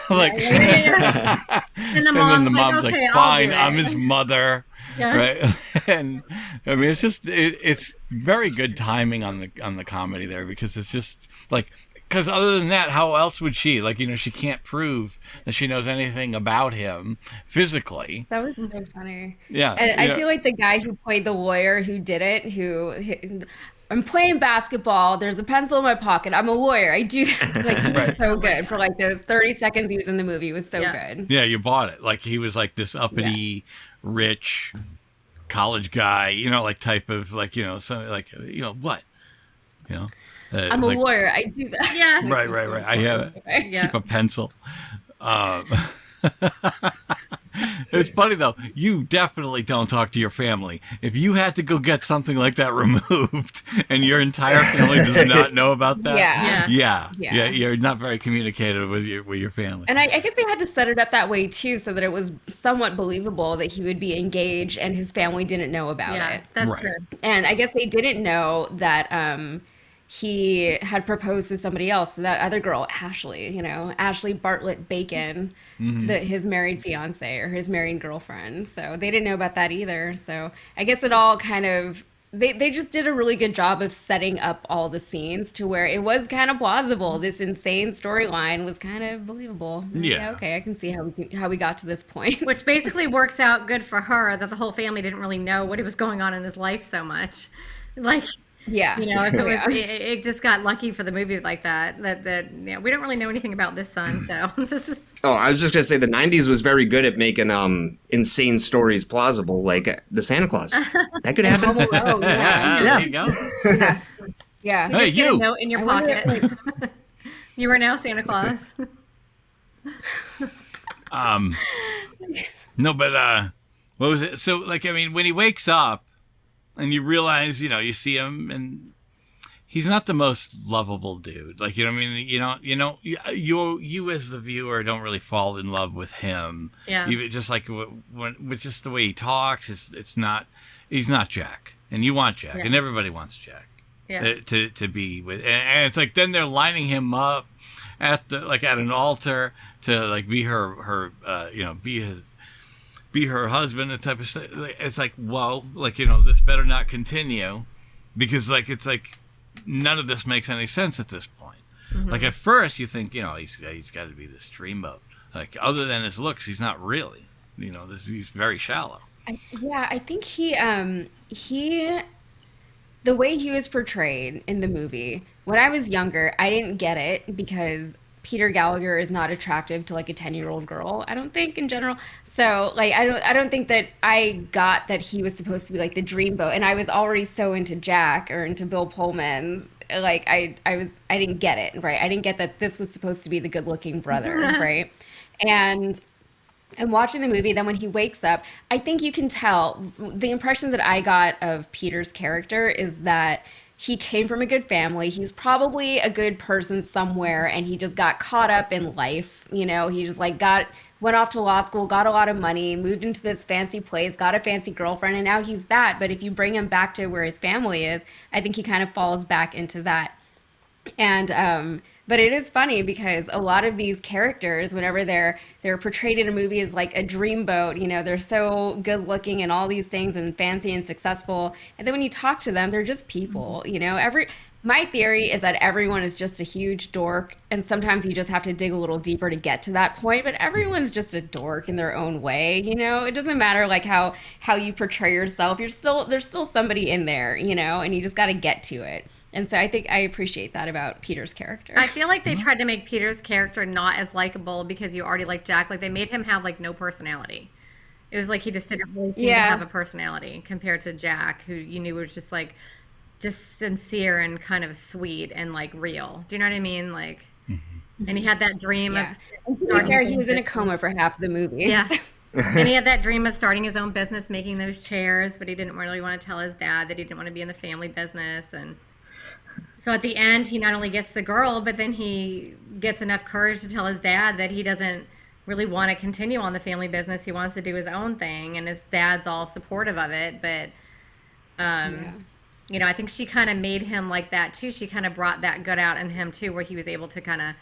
Like, and then the mom's like, fine, I'm his mother, Yeah. right? And I mean, it's just it's very good timing on the comedy there, because it's just like, because other than that, how else would she, she can't prove that she knows anything about him physically. That was so funny. Yeah, and I feel like the guy who played the lawyer who did it, I'm playing basketball. There's a pencil in my pocket. I'm a lawyer. I do that. So good for like those 30 seconds he was in the movie. It was so good. Yeah, you bought it. Like he was like this uppity, rich college guy, like type of something like what, I'm a lawyer. I do that. Yeah. Right. I have keep a pencil. It's funny though. You definitely don't talk to your family. If you had to go get something like that removed, and your entire family does not know about that, yeah, you're not very communicative with your family. And I guess they had to set it up that way too, so that it was somewhat believable that he would be engaged, and his family didn't know about it. That's true. And I guess they didn't know that he had proposed to somebody else, that other girl, Ashley Bartlett Bacon, his married fiance or his married girlfriend. So they didn't know about that either. So I guess it all kind of, they just did a really good job of setting up all the scenes to where it was kind of plausible. This insane storyline was kind of believable. Okay, I can see how we got to this point. Which basically works out good for her, that the whole family didn't really know what was going on in his life so much. Like, if it was, it just got lucky for the movie like that. We don't really know anything about this son, so this is. Oh, I was just gonna say the '90s was very good at making insane stories plausible, like the Santa Claus. That could happen. There you go. Yeah. Hey, you get a note in your pocket. You are now Santa Claus. No, but what was it? So, when he wakes up, and you realize, you see him, and he's not the most lovable dude. Like, you as the viewer don't really fall in love with him. Yeah. Even just like with just the way he talks, he's not Jack, and you want Jack, and everybody wants Jack. Yeah. To be with, and it's like then they're lining him up at an altar to be her be her husband and type of stuff. It's like, whoa, this better not continue, because it's like none of this makes any sense at this point. Like at first you think, he's got to be this dreamboat. Like other than his looks, he's not really. He's very shallow. I think he the way he was portrayed in the movie, when I was younger, I didn't get it, because Peter Gallagher is not attractive to a 10-year-old girl, I don't think, in general. So I don't think that I got that he was supposed to be the dreamboat, and I was already so into Jack or into Bill Pullman. I didn't get it, right? I didn't get that this was supposed to be the good-looking brother, right? And watching the movie, then when he wakes up, I think you can tell, the impression that I got of Peter's character is that he came from a good family. He's probably a good person somewhere, and he just got caught up in life. He just got went off to law school, got a lot of money, moved into this fancy place, got a fancy girlfriend, and now he's that. But if you bring him back to where his family is, I think he kind of falls back into that. And but it is funny because a lot of these characters, whenever they're portrayed in a movie as like a dreamboat, they're so good looking and all these things and fancy and successful. And then when you talk to them, they're just people, My theory is that everyone is just a huge dork, and sometimes you just have to dig a little deeper to get to that point, but everyone's just a dork in their own way, It doesn't matter like how you portray yourself. There's still somebody in there, and you just got to get to it. And so I think I appreciate that about Peter's character. I feel like they tried to make Peter's character not as likable because you already like Jack. Like they made him have like no personality. It was like he just didn't really seem to have a personality compared to Jack, who you knew was just like just sincere and kind of sweet and like real. Do you know what I mean? Like, and he had that dream of. He was in a coma for half the movie. Yeah. And he had that dream of starting his own business, making those chairs, but he didn't really want to tell his dad that he didn't want to be in the family business. And so at the end, he not only gets the girl, but then he gets enough courage to tell his dad that he doesn't really want to continue on the family business. He wants to do his own thing, and his dad's all supportive of it. But, I think she kind of made him like that, too. She kind of brought that good out in him, too, where he was able to kind of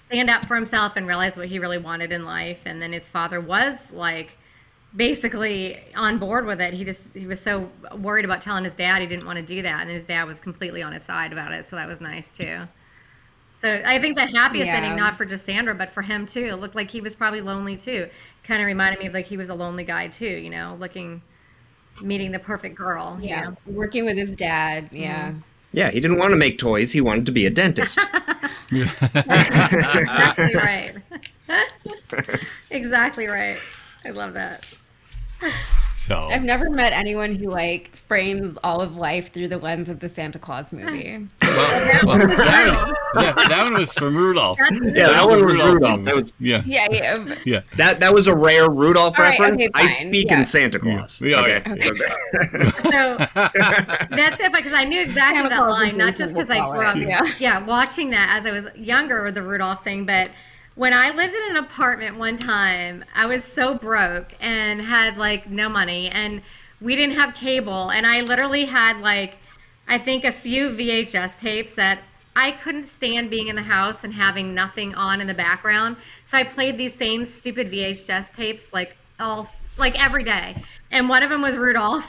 stand up for himself and realize what he really wanted in life. And then his father was, like, basically on board with it. He was so worried about telling his dad he didn't want to do that, and his dad was completely on his side about it, so that was nice too. So I think the happiest ending, not for just Sandra but for him too. It looked like he was probably lonely too. Kind of reminded me of like he was a lonely guy too, meeting the perfect girl. Working with his dad. Yeah, he didn't want to make toys, he wanted to be a dentist. Exactly right. Exactly right. I love that. So I've never met anyone who like frames all of life through the lens of the Santa Claus movie. That one was from Rudolph. That one was Rudolph. That was That was a rare Rudolph reference. Okay, I speak in Santa Claus. Okay. So that's it, because I knew exactly Santa that Claus line, not just because I grew up watching that as I was younger with the Rudolph thing, but when I lived in an apartment one time, I was so broke and had like no money, and we didn't have cable, and I literally had like, I think a few VHS tapes that I couldn't stand being in the house and having nothing on in the background. So I played these same stupid VHS tapes like every day. And one of them was Rudolph.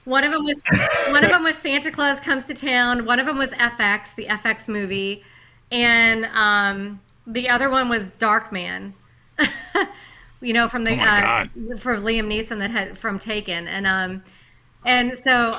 One of them was Santa Claus Comes to Town. One of them was FX, the FX movie. And the other one was Darkman, from the for Liam Neeson from Taken, and so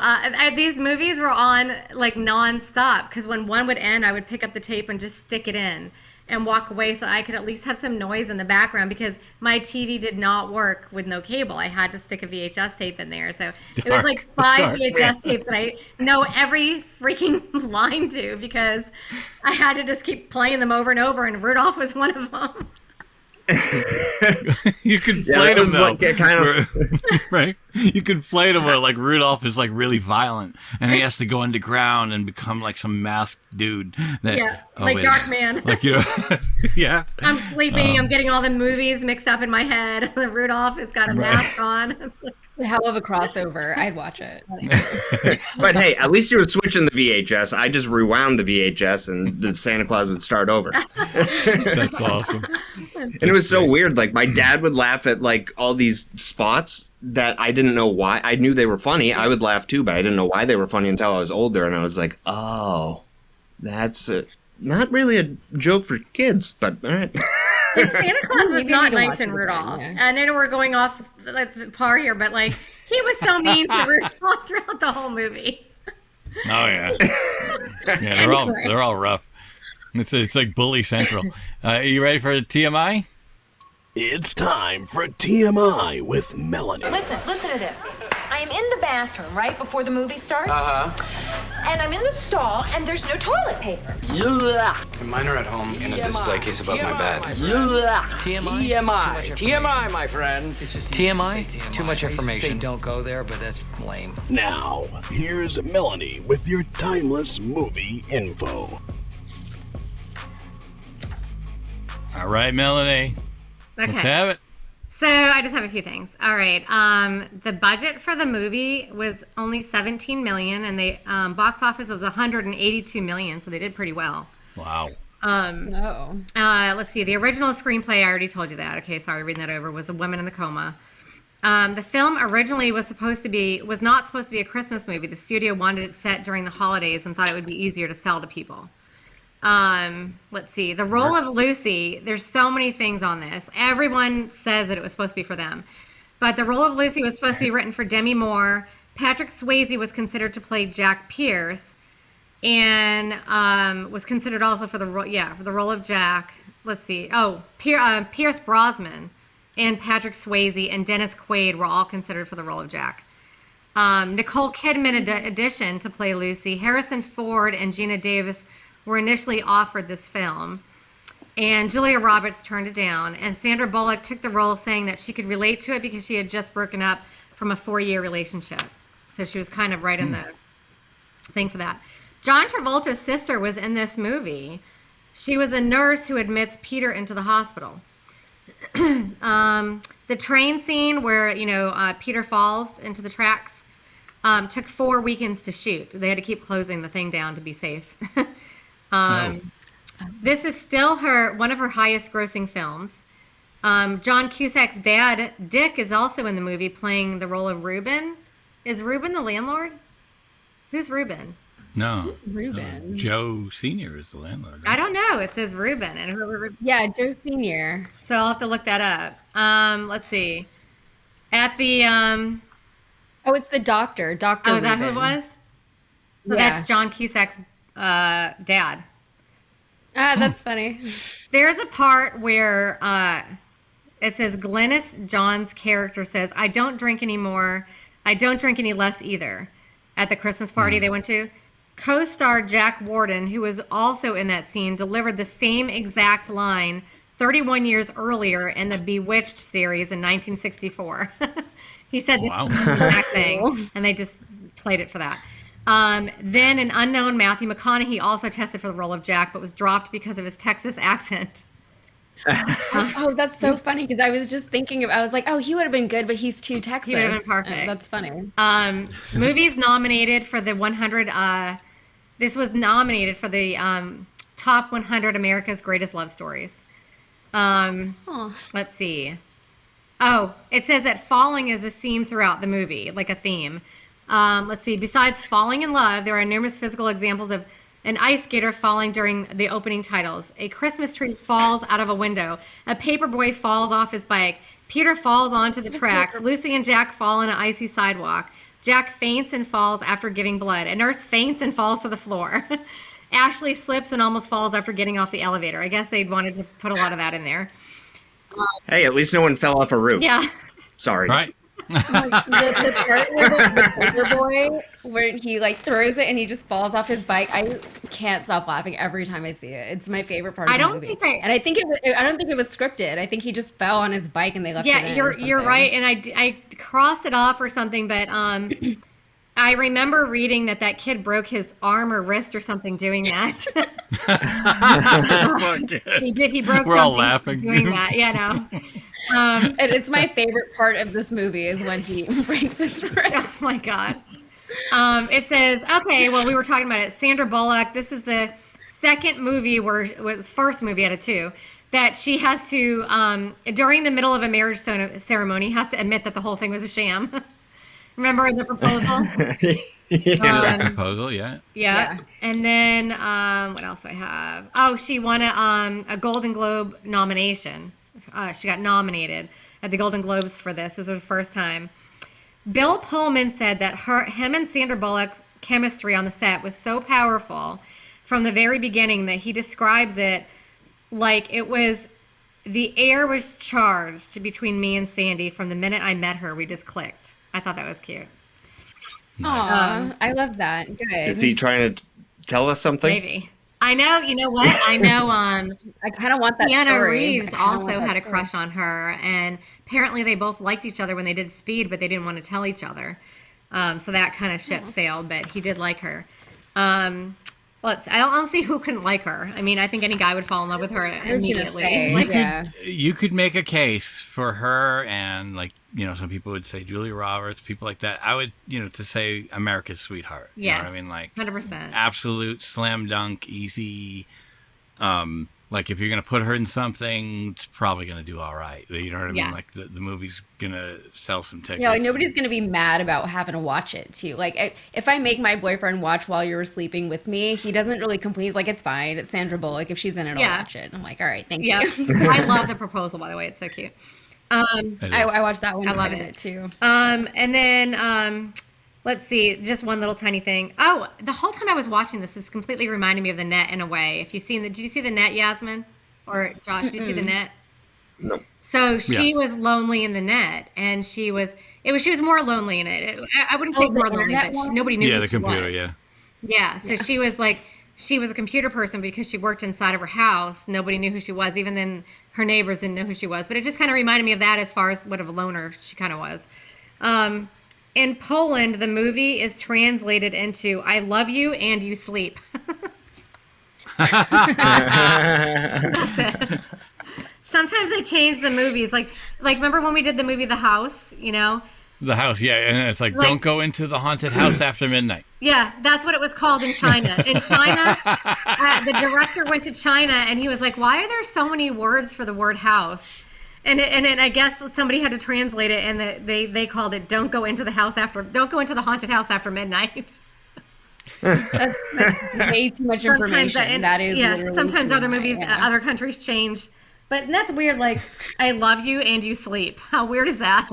these movies were on like nonstop, because when one would end, I would pick up the tape and just stick it in and walk away so I could at least have some noise in the background, because my TV did not work with no cable. I had to stick a VHS tape in there, so it was like 5 VHS tapes that I know every freaking line to, because I had to just keep playing them over and over, and Rudolph was one of them. You could play them though, right? You could play them where like Rudolph is like really violent, and he has to go underground and become like some masked dude. Darkman. Yeah. I'm sleeping. I'm getting all the movies mixed up in my head. Rudolph has got a mask on. A hell of a crossover. I'd watch it. But hey, at least you were switching the VHS. I just rewound the VHS, and the Santa Claus would start over. That's awesome. And it was so weird. Like, my dad would laugh at like all these spots that I didn't know why. I knew they were funny. I would laugh too, but I didn't know why they were funny until I was older. And I was like, oh, that's not really a joke for kids, but all right. And Santa Claus was not nice in Rudolph. I know we're going off the par here, but like he was so mean to Rudolph throughout the whole movie. Oh yeah, they're all rough. It's like bully central. Are you ready for TMI? It's time for TMI with Melanie. Listen to this. I am in the bathroom right before the movie starts. And I'm in the stall, and there's no toilet paper. Mine are at home in a display case above my bed. TMI, my friends. TMI? Too much information. Don't go there, but that's lame. Now, here's Melanie with your timeless movie info. All right, Melanie. Okay. Let's have it. So I just have a few things. All right. The budget for the movie was only $17 million, and the box office was $182 million, so they did pretty well. Wow. Let's see. The original screenplay, I already told you that. Okay, sorry, reading that over, was A Woman in the Coma. The film originally was not supposed to be a Christmas movie. The studio wanted it set during the holidays and thought it would be easier to sell to people. Let's see. The role of Lucy, there's so many things on this. Everyone says that it was supposed to be for them. But the role of Lucy was supposed to be written for Demi Moore. Patrick Swayze was considered to play Jack Pierce, and was considered also for the role of Jack. Let's see. Oh, Pierce Brosnan and Patrick Swayze and Dennis Quaid were all considered for the role of Jack. Nicole Kidman auditioned to play Lucy. Harrison Ford and Gina Davis were initially offered this film, and Julia Roberts turned it down, and Sandra Bullock took the role, saying that she could relate to it because she had just broken up from a 4-year relationship. So she was kind of right in the thing for that. John Travolta's sister was in this movie. She was a nurse who admits Peter into the hospital. The train scene where, Peter falls into the tracks took 4 weekends to shoot. They had to keep closing the thing down to be safe. This is still one of her highest grossing films. John Cusack's dad, Dick, is also in the movie playing the role of Reuben. Is Reuben the landlord? Who's Reuben? No. Reuben. Joe Sr. is the landlord. Right? I don't know. It says Reuben. Yeah, Joe Sr. So I'll have to look that up. Let's see. At the... it's the doctor. Dr. Oh, is Reuben. that who it was? So yeah. That's John Cusack's dad. That's funny. There's a part where it says Glynis John's character says, "I don't drink anymore. I don't drink any less either." At the Christmas party they went to, co-star Jack Warden, who was also in that scene, delivered the same exact line 31 years earlier in the Bewitched series in 1964. He said the exact thing, and they just played it for that. Then an unknown Matthew McConaughey also tested for the role of Jack, but was dropped because of his Texas accent. That's so funny, because I was just thinking I was like, he would have been good, but he's too Texas. He would have been perfect. That's funny. Movies nominated for the 100. This was nominated for the top 100 America's Greatest Love Stories. Let's see. Oh, it says that falling is a theme throughout the movie, like a theme. Let's see. Besides falling in love, there are numerous physical examples of an ice skater falling during the opening titles. A Christmas tree falls out of a window. A paperboy falls off his bike. Peter falls onto the tracks. Lucy and Jack fall on an icy sidewalk. Jack faints and falls after giving blood. A nurse faints and falls to the floor. Ashley slips and almost falls after getting off the elevator. I guess they wanted to put a lot of that in there. Hey, at least no one fell off a roof. Yeah. Sorry. Right. The part where the paperboy, where he throws it and he just falls off his bike, I can't stop laughing every time I see it. It's my favorite part of the movie. I don't think it was scripted. I think he just fell on his bike and they left it in. Yeah, you're right, and I crossed it off or something, but I remember reading that kid broke his arm or wrist or something doing that. He did. He broke. We're all laughing doing that. Yeah, no. And it's my favorite part of this movie is when he breaks his wrist. Oh my god. It says, okay, well, we were talking about it. Sandra Bullock. This is the second movie first movie out of 2 that she has to during the middle of a marriage ceremony has to admit that the whole thing was a sham. Remember in the proposal? Proposal, yeah. Yeah. And then what else do I have? Oh, she won a Golden Globe nomination. She got nominated at the Golden Globes for this. It was her first time. Bill Pullman said that him and Sandra Bullock's chemistry on the set was so powerful from the very beginning that he describes it like it was the air was charged between me and Sandy from the minute I met her. We just clicked. I thought that was cute. Aw, I love that. Good. Is he trying to tell us something? Maybe. I know. You know what? I know. I kind of want that Keanu story. Reeves also had a crush on her, and apparently they both liked each other when they did Speed, but they didn't want to tell each other. So that kind of ship sailed, but he did like her. I don't see who couldn't like her. I mean, I think any guy would fall in love with her immediately. Yeah. You could make a case for her, and like, some people would say Julia Roberts, people like that. I would, to say America's sweetheart. Yeah. You know what I mean? Like 100%. Absolute slam dunk, easy. Like if you're gonna put her in something, it's probably gonna do all right. You know what I mean? Like the movie's gonna sell some tickets. Yeah, like nobody's gonna be mad about having to watch it too. Like if I make my boyfriend watch while you were sleeping with me, he doesn't really complain. He's like, it's fine. It's Sandra Bullock. If she's in it, I'll watch it. I'm like, all right, thank you. I love The Proposal, by the way. It's so cute. I watched that one. I love it too. And then let's see, just one little tiny thing. Oh, the whole time I was watching this completely reminded me of The Net in a way. Did you see The Net, Yasmin? Or Josh, did you see The Net? No. So she was lonely in The Net, and she was more lonely in it. I wouldn't think more lonely, but nobody knew who she computer, was. Yeah. Yeah, so she was a computer person because she worked inside of her house. Nobody knew who she was. Even then, her neighbors didn't know who she was. But it just kind of reminded me of that as far as what of a loner she kind of was. In Poland, the movie is translated into "I love you and you sleep." That's it. Sometimes they change the movies. Like remember when we did the movie The House? The House, yeah, and it's like don't go into the haunted house after midnight. Yeah, that's what it was called in China. In China, the director went to China and he was like, "Why are there so many words for the word house?" And I guess somebody had to translate it, and they called it "Don't go into the haunted house after midnight." That's way too much information. That is sometimes other movies, other countries change, but that's weird. Like, "I love you and you sleep." How weird is that?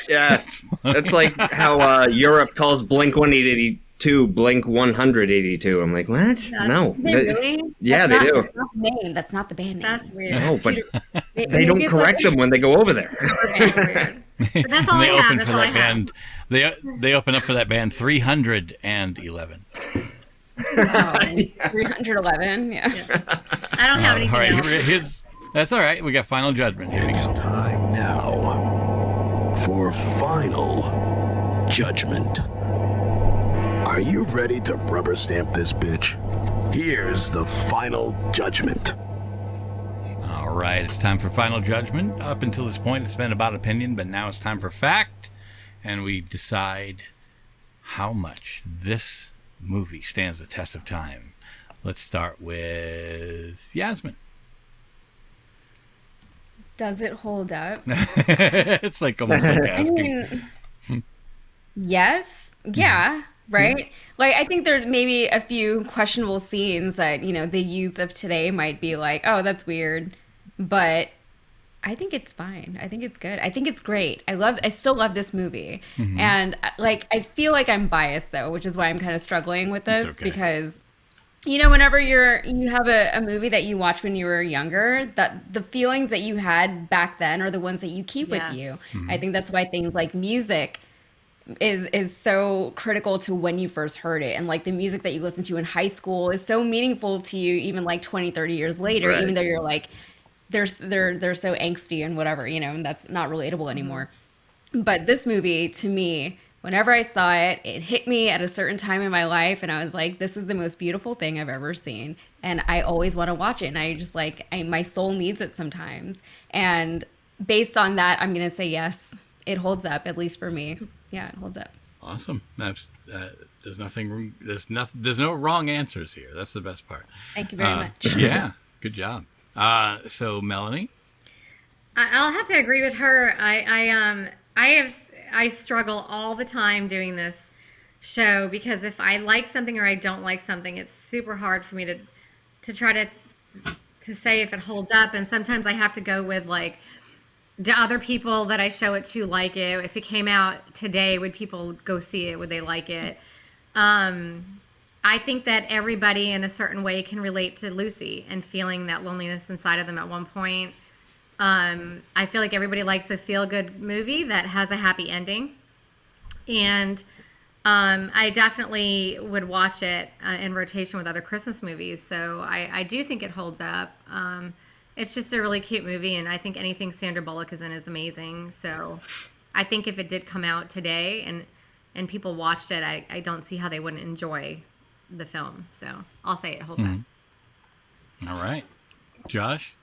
Yeah, that's like how Europe calls Blink 182 Blink 182. I'm like, what? No. Really? Yeah, they do. That's not the name. That's not the band name. That's weird. No, but they don't correct them when they go over there. But that's all I have. That's all I have. They open up for that band 311. 311, yeah. I don't have anything all right, else. That's all right. We got Final Judgment. Here we go. It's time now for Final Judgment. Are you ready to rubber stamp this bitch? Here's the Final Judgment. All right, it's time for Final Judgment. Up until this point, it's been about opinion, but now it's time for fact, and we decide how much this movie stands the test of time. Let's start with Yasmin. Does it hold up? It's like almost like asking. Yes. Yeah. Right. Like, I think there's maybe a few questionable scenes that, the youth of today might be like, oh, that's weird. But I think it's fine. I think it's good. I think it's great. I still love this movie. Mm-hmm. And I feel like I'm biased though, which is why I'm kind of struggling with this because whenever you have a movie that you watch when you were younger, that the feelings that you had back then are the ones that you keep with you. Mm-hmm. I think that's why things like music is so critical to when you first heard it, and like the music that you listen to in high school is so meaningful to you even like 20-30 years later, even though you're like they're so angsty and whatever, and that's not relatable anymore. But this movie, to me, whenever I saw it, it hit me at a certain time in my life, and I was like, this is the most beautiful thing I've ever seen, and I always want to watch it, and I just my soul needs it sometimes. And based on that, I'm gonna say yes, it holds up, at least for me. Yeah, it holds up. Awesome. There's no wrong answers here. That's the best part. Thank you very much. Yeah, good job. So Melanie, I'll have to agree with her. I struggle all the time doing this show because if I like something or I don't like something, it's super hard for me to try to say if it holds up, and sometimes I have to go with like, do other people that I show it to like it? If it came out today, would people go see it? Would they like it? I think that everybody in a certain way can relate to Lucy and feeling that loneliness inside of them at one point. I feel like everybody likes a feel-good movie that has a happy ending. And I definitely would watch it in rotation with other Christmas movies. So I do think it holds up. It's just a really cute movie, and I think anything Sandra Bullock is in is amazing. So I think if it did come out today and people watched it, I don't see how they wouldn't enjoy the film. So I'll say it holds up. All right, Josh.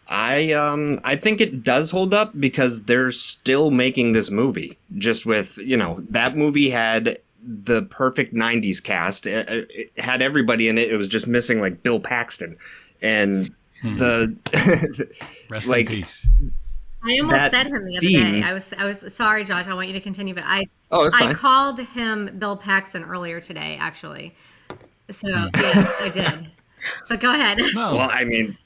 I think it does hold up because they're still making this movie. Just with, that movie had the perfect 90s cast. It had everybody in it. It was just missing like Bill Paxton and the Rest like in peace. I almost said him the other day. I was sorry, Josh. I want you to continue, but I called him Bill Paxton earlier today, actually. So yes, I did. But go ahead. No. Well, I mean,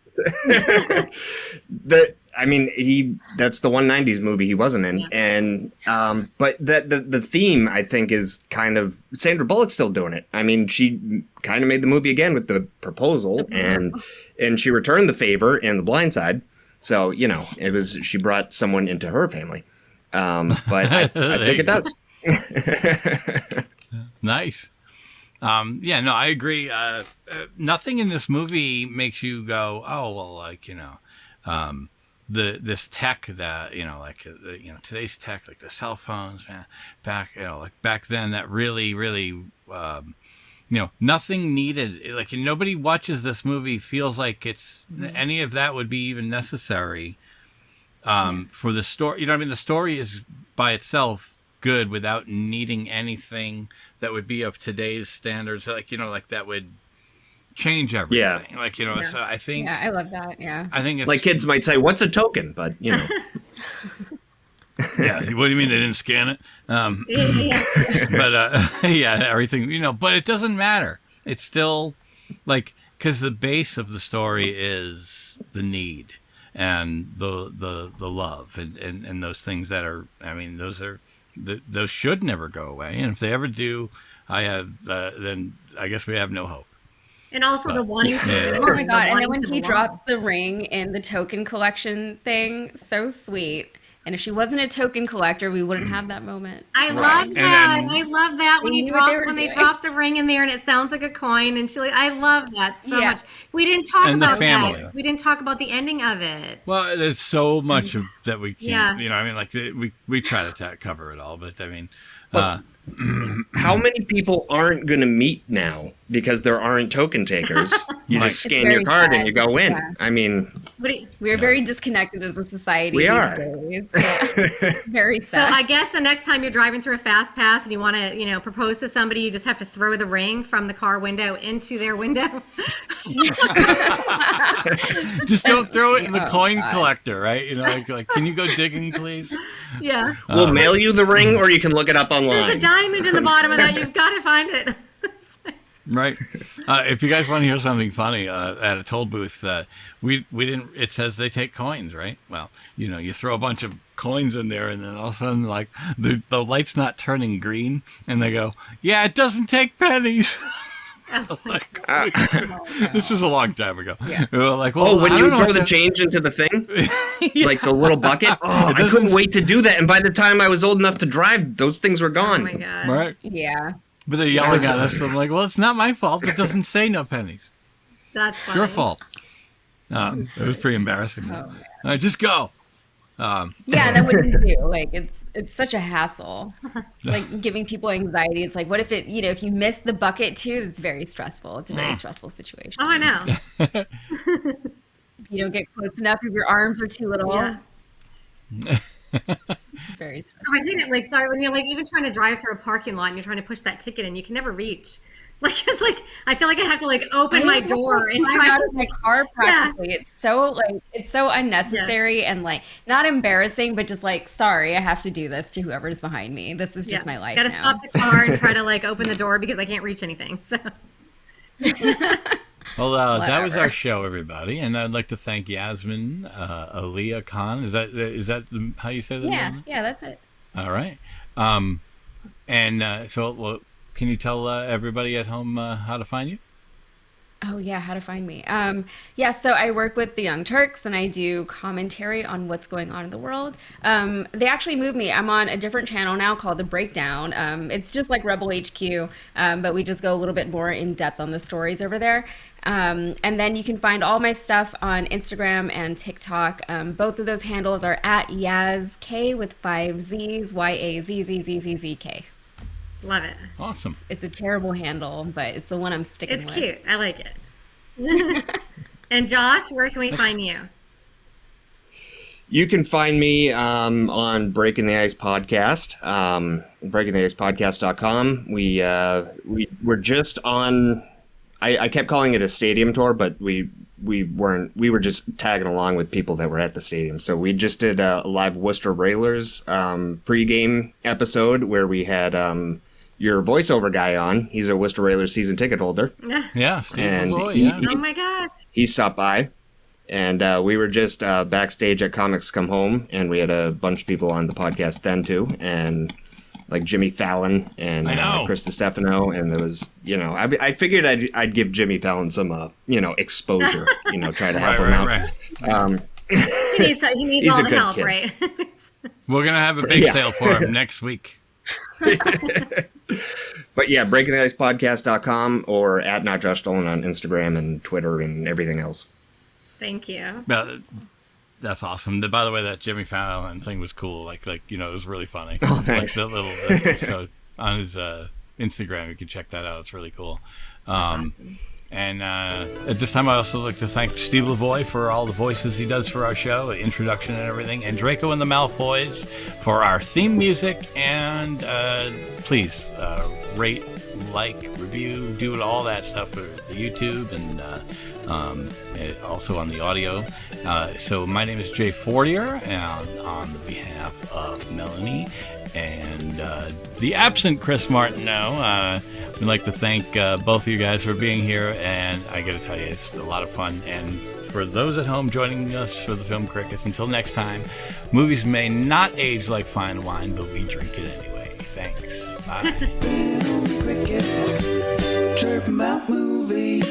that's the 190s movie he wasn't in, and but the theme I think is kind of Sandra Bullock's still doing it. I mean, she kind of made the movie again with The Proposal, and she returned the favor in The Blind Side. So she brought someone into her family, but I think it does. Nice. I agree. Nothing in this movie makes you go, oh, well, this tech that, today's tech, like the cell phones, man, back then that really, really, nothing needed. Like nobody watches this movie feels like any of that would be even necessary, for the story. The story is by itself good without needing anything that would be of today's standards, like that would change everything. So I think I love that. Yeah, I think it's like kids might say, "What's a token?" But yeah, what do you mean they didn't scan it? But everything, but it doesn't matter. It's still because the base of the story is the need and the love and those things that are. Those should never go away, and if they ever do, then I guess we have no hope. And also the one. Oh my god! And then when he drops the ring in the token collection thing, so sweet. And if she wasn't a token collector, we wouldn't have that moment. I love that. I love that when they drop the ring in there and it sounds like a coin, and I love that so much. We didn't talk about that. We didn't talk about the ending of it. Well, there's so much that we can't. We try to cover it all, but how many people aren't going to meet now because there aren't token takers? You just scan your card and you go in. Yeah. We're very disconnected as a society. We are. Very sad. So I guess the next time you're driving through a fast pass and you want to, propose to somebody, you just have to throw the ring from the car window into their window. Just don't throw it in the coin collector, right? Like, can you go digging, please? Yeah. We'll mail you the ring, or you can look it up online. There's a diamond in the bottom of that. You've got to find it. Right. If you guys want to hear something funny, at a toll booth, we didn't. It says they take coins, right? Well, you throw a bunch of coins in there, and then all of a sudden, like the light's not turning green, and they go, "Yeah, it doesn't take pennies." This was a long time ago. Yeah. We were like, well, when you throw the change into the thing, like the little bucket. Oh, I couldn't wait to do that. And by the time I was old enough to drive, those things were gone. Oh my god! Right? Yeah. But they're yelling at us. So I'm like, well, it's not my fault. It doesn't say no pennies. That's funny. It's your fault. It was pretty embarrassing. Just go. Yeah, that wouldn't do. Like, it's such a hassle. It's like giving people anxiety. It's like, what if if you miss the bucket too? It's very stressful. It's a very stressful situation. Oh, I know. If you don't get close enough, if your arms are too little. Yeah. It's very stressful. I hate it. Like, sorry, when you're even trying to drive through a parking lot and you're trying to push that ticket in, you can never reach. Like, it's like I feel like I have to open my door and try out of my car practically. Yeah. It's so unnecessary and not embarrassing, but just sorry, I have to do this to whoever's behind me. This is just my life. Gotta stop the car and try to open the door because I can't reach anything. So. Well, that was our show, everybody, and I'd like to thank Yasmin Aliya Khan. Is that how you say that? Yeah, that's it. All right, so can you tell everybody at home how to find you? Oh yeah, how to find me. So I work with the Young Turks and I do commentary on what's going on in the world. They actually moved me. I'm on a different channel now called The Breakdown. It's just like Rebel HQ, but we just go a little bit more in depth on the stories over there. And then you can find all my stuff on Instagram and TikTok. Both of those handles are at YazK with 5 Z's, YAZZZZZK. Love it. Awesome. It's a terrible handle, but it's the one I'm sticking with. It's cute. I like it. And Josh, where can we find you? You can find me on Breaking the Ice Podcast, breakingtheicepodcast.com. We're just on. I kept calling it a stadium tour, but we weren't. We were just tagging along with people that were at the stadium. So we just did a live Worcester Railers pregame episode where we had your voiceover guy on. He's a Worcester Railers season ticket holder. Yeah, Steve and boy, yeah. Oh my gosh. He stopped by. And we were just backstage at Comics Come Home, and we had a bunch of people on the podcast then too, and like Jimmy Fallon and Chris Stefano, and there was, I figured I'd give Jimmy Fallon some, exposure, try to help him out. Right. He needs all the help, kid. Right? We're gonna have a big sale for him next week. But yeah, breakingtheicepodcast.com or at Not Josh Dolan on Instagram and Twitter and everything else. Thank you. That's awesome. By the way, that Jimmy Fallon thing was cool. It was really funny. Oh, thanks. Like the little so on his Instagram, you can check that out. It's really cool. And at this time, I also like to thank Steve Lavoie for all the voices he does for our show, introduction and everything, and Draco and the Malfoys for our theme music. And please rate, like, review, do all that stuff for the YouTube and also on the audio. So my name is Jay Fortier, and on behalf of Melanie and the absent Chris Martineau, we'd like to thank both of you guys for being here, and I gotta tell you, it's a lot of fun. And for those at home joining us for the Film Crickets, until next time, movies may not age like fine wine, but we drink it anyway. Thanks. Bye. Film Cricket, chirping about movies.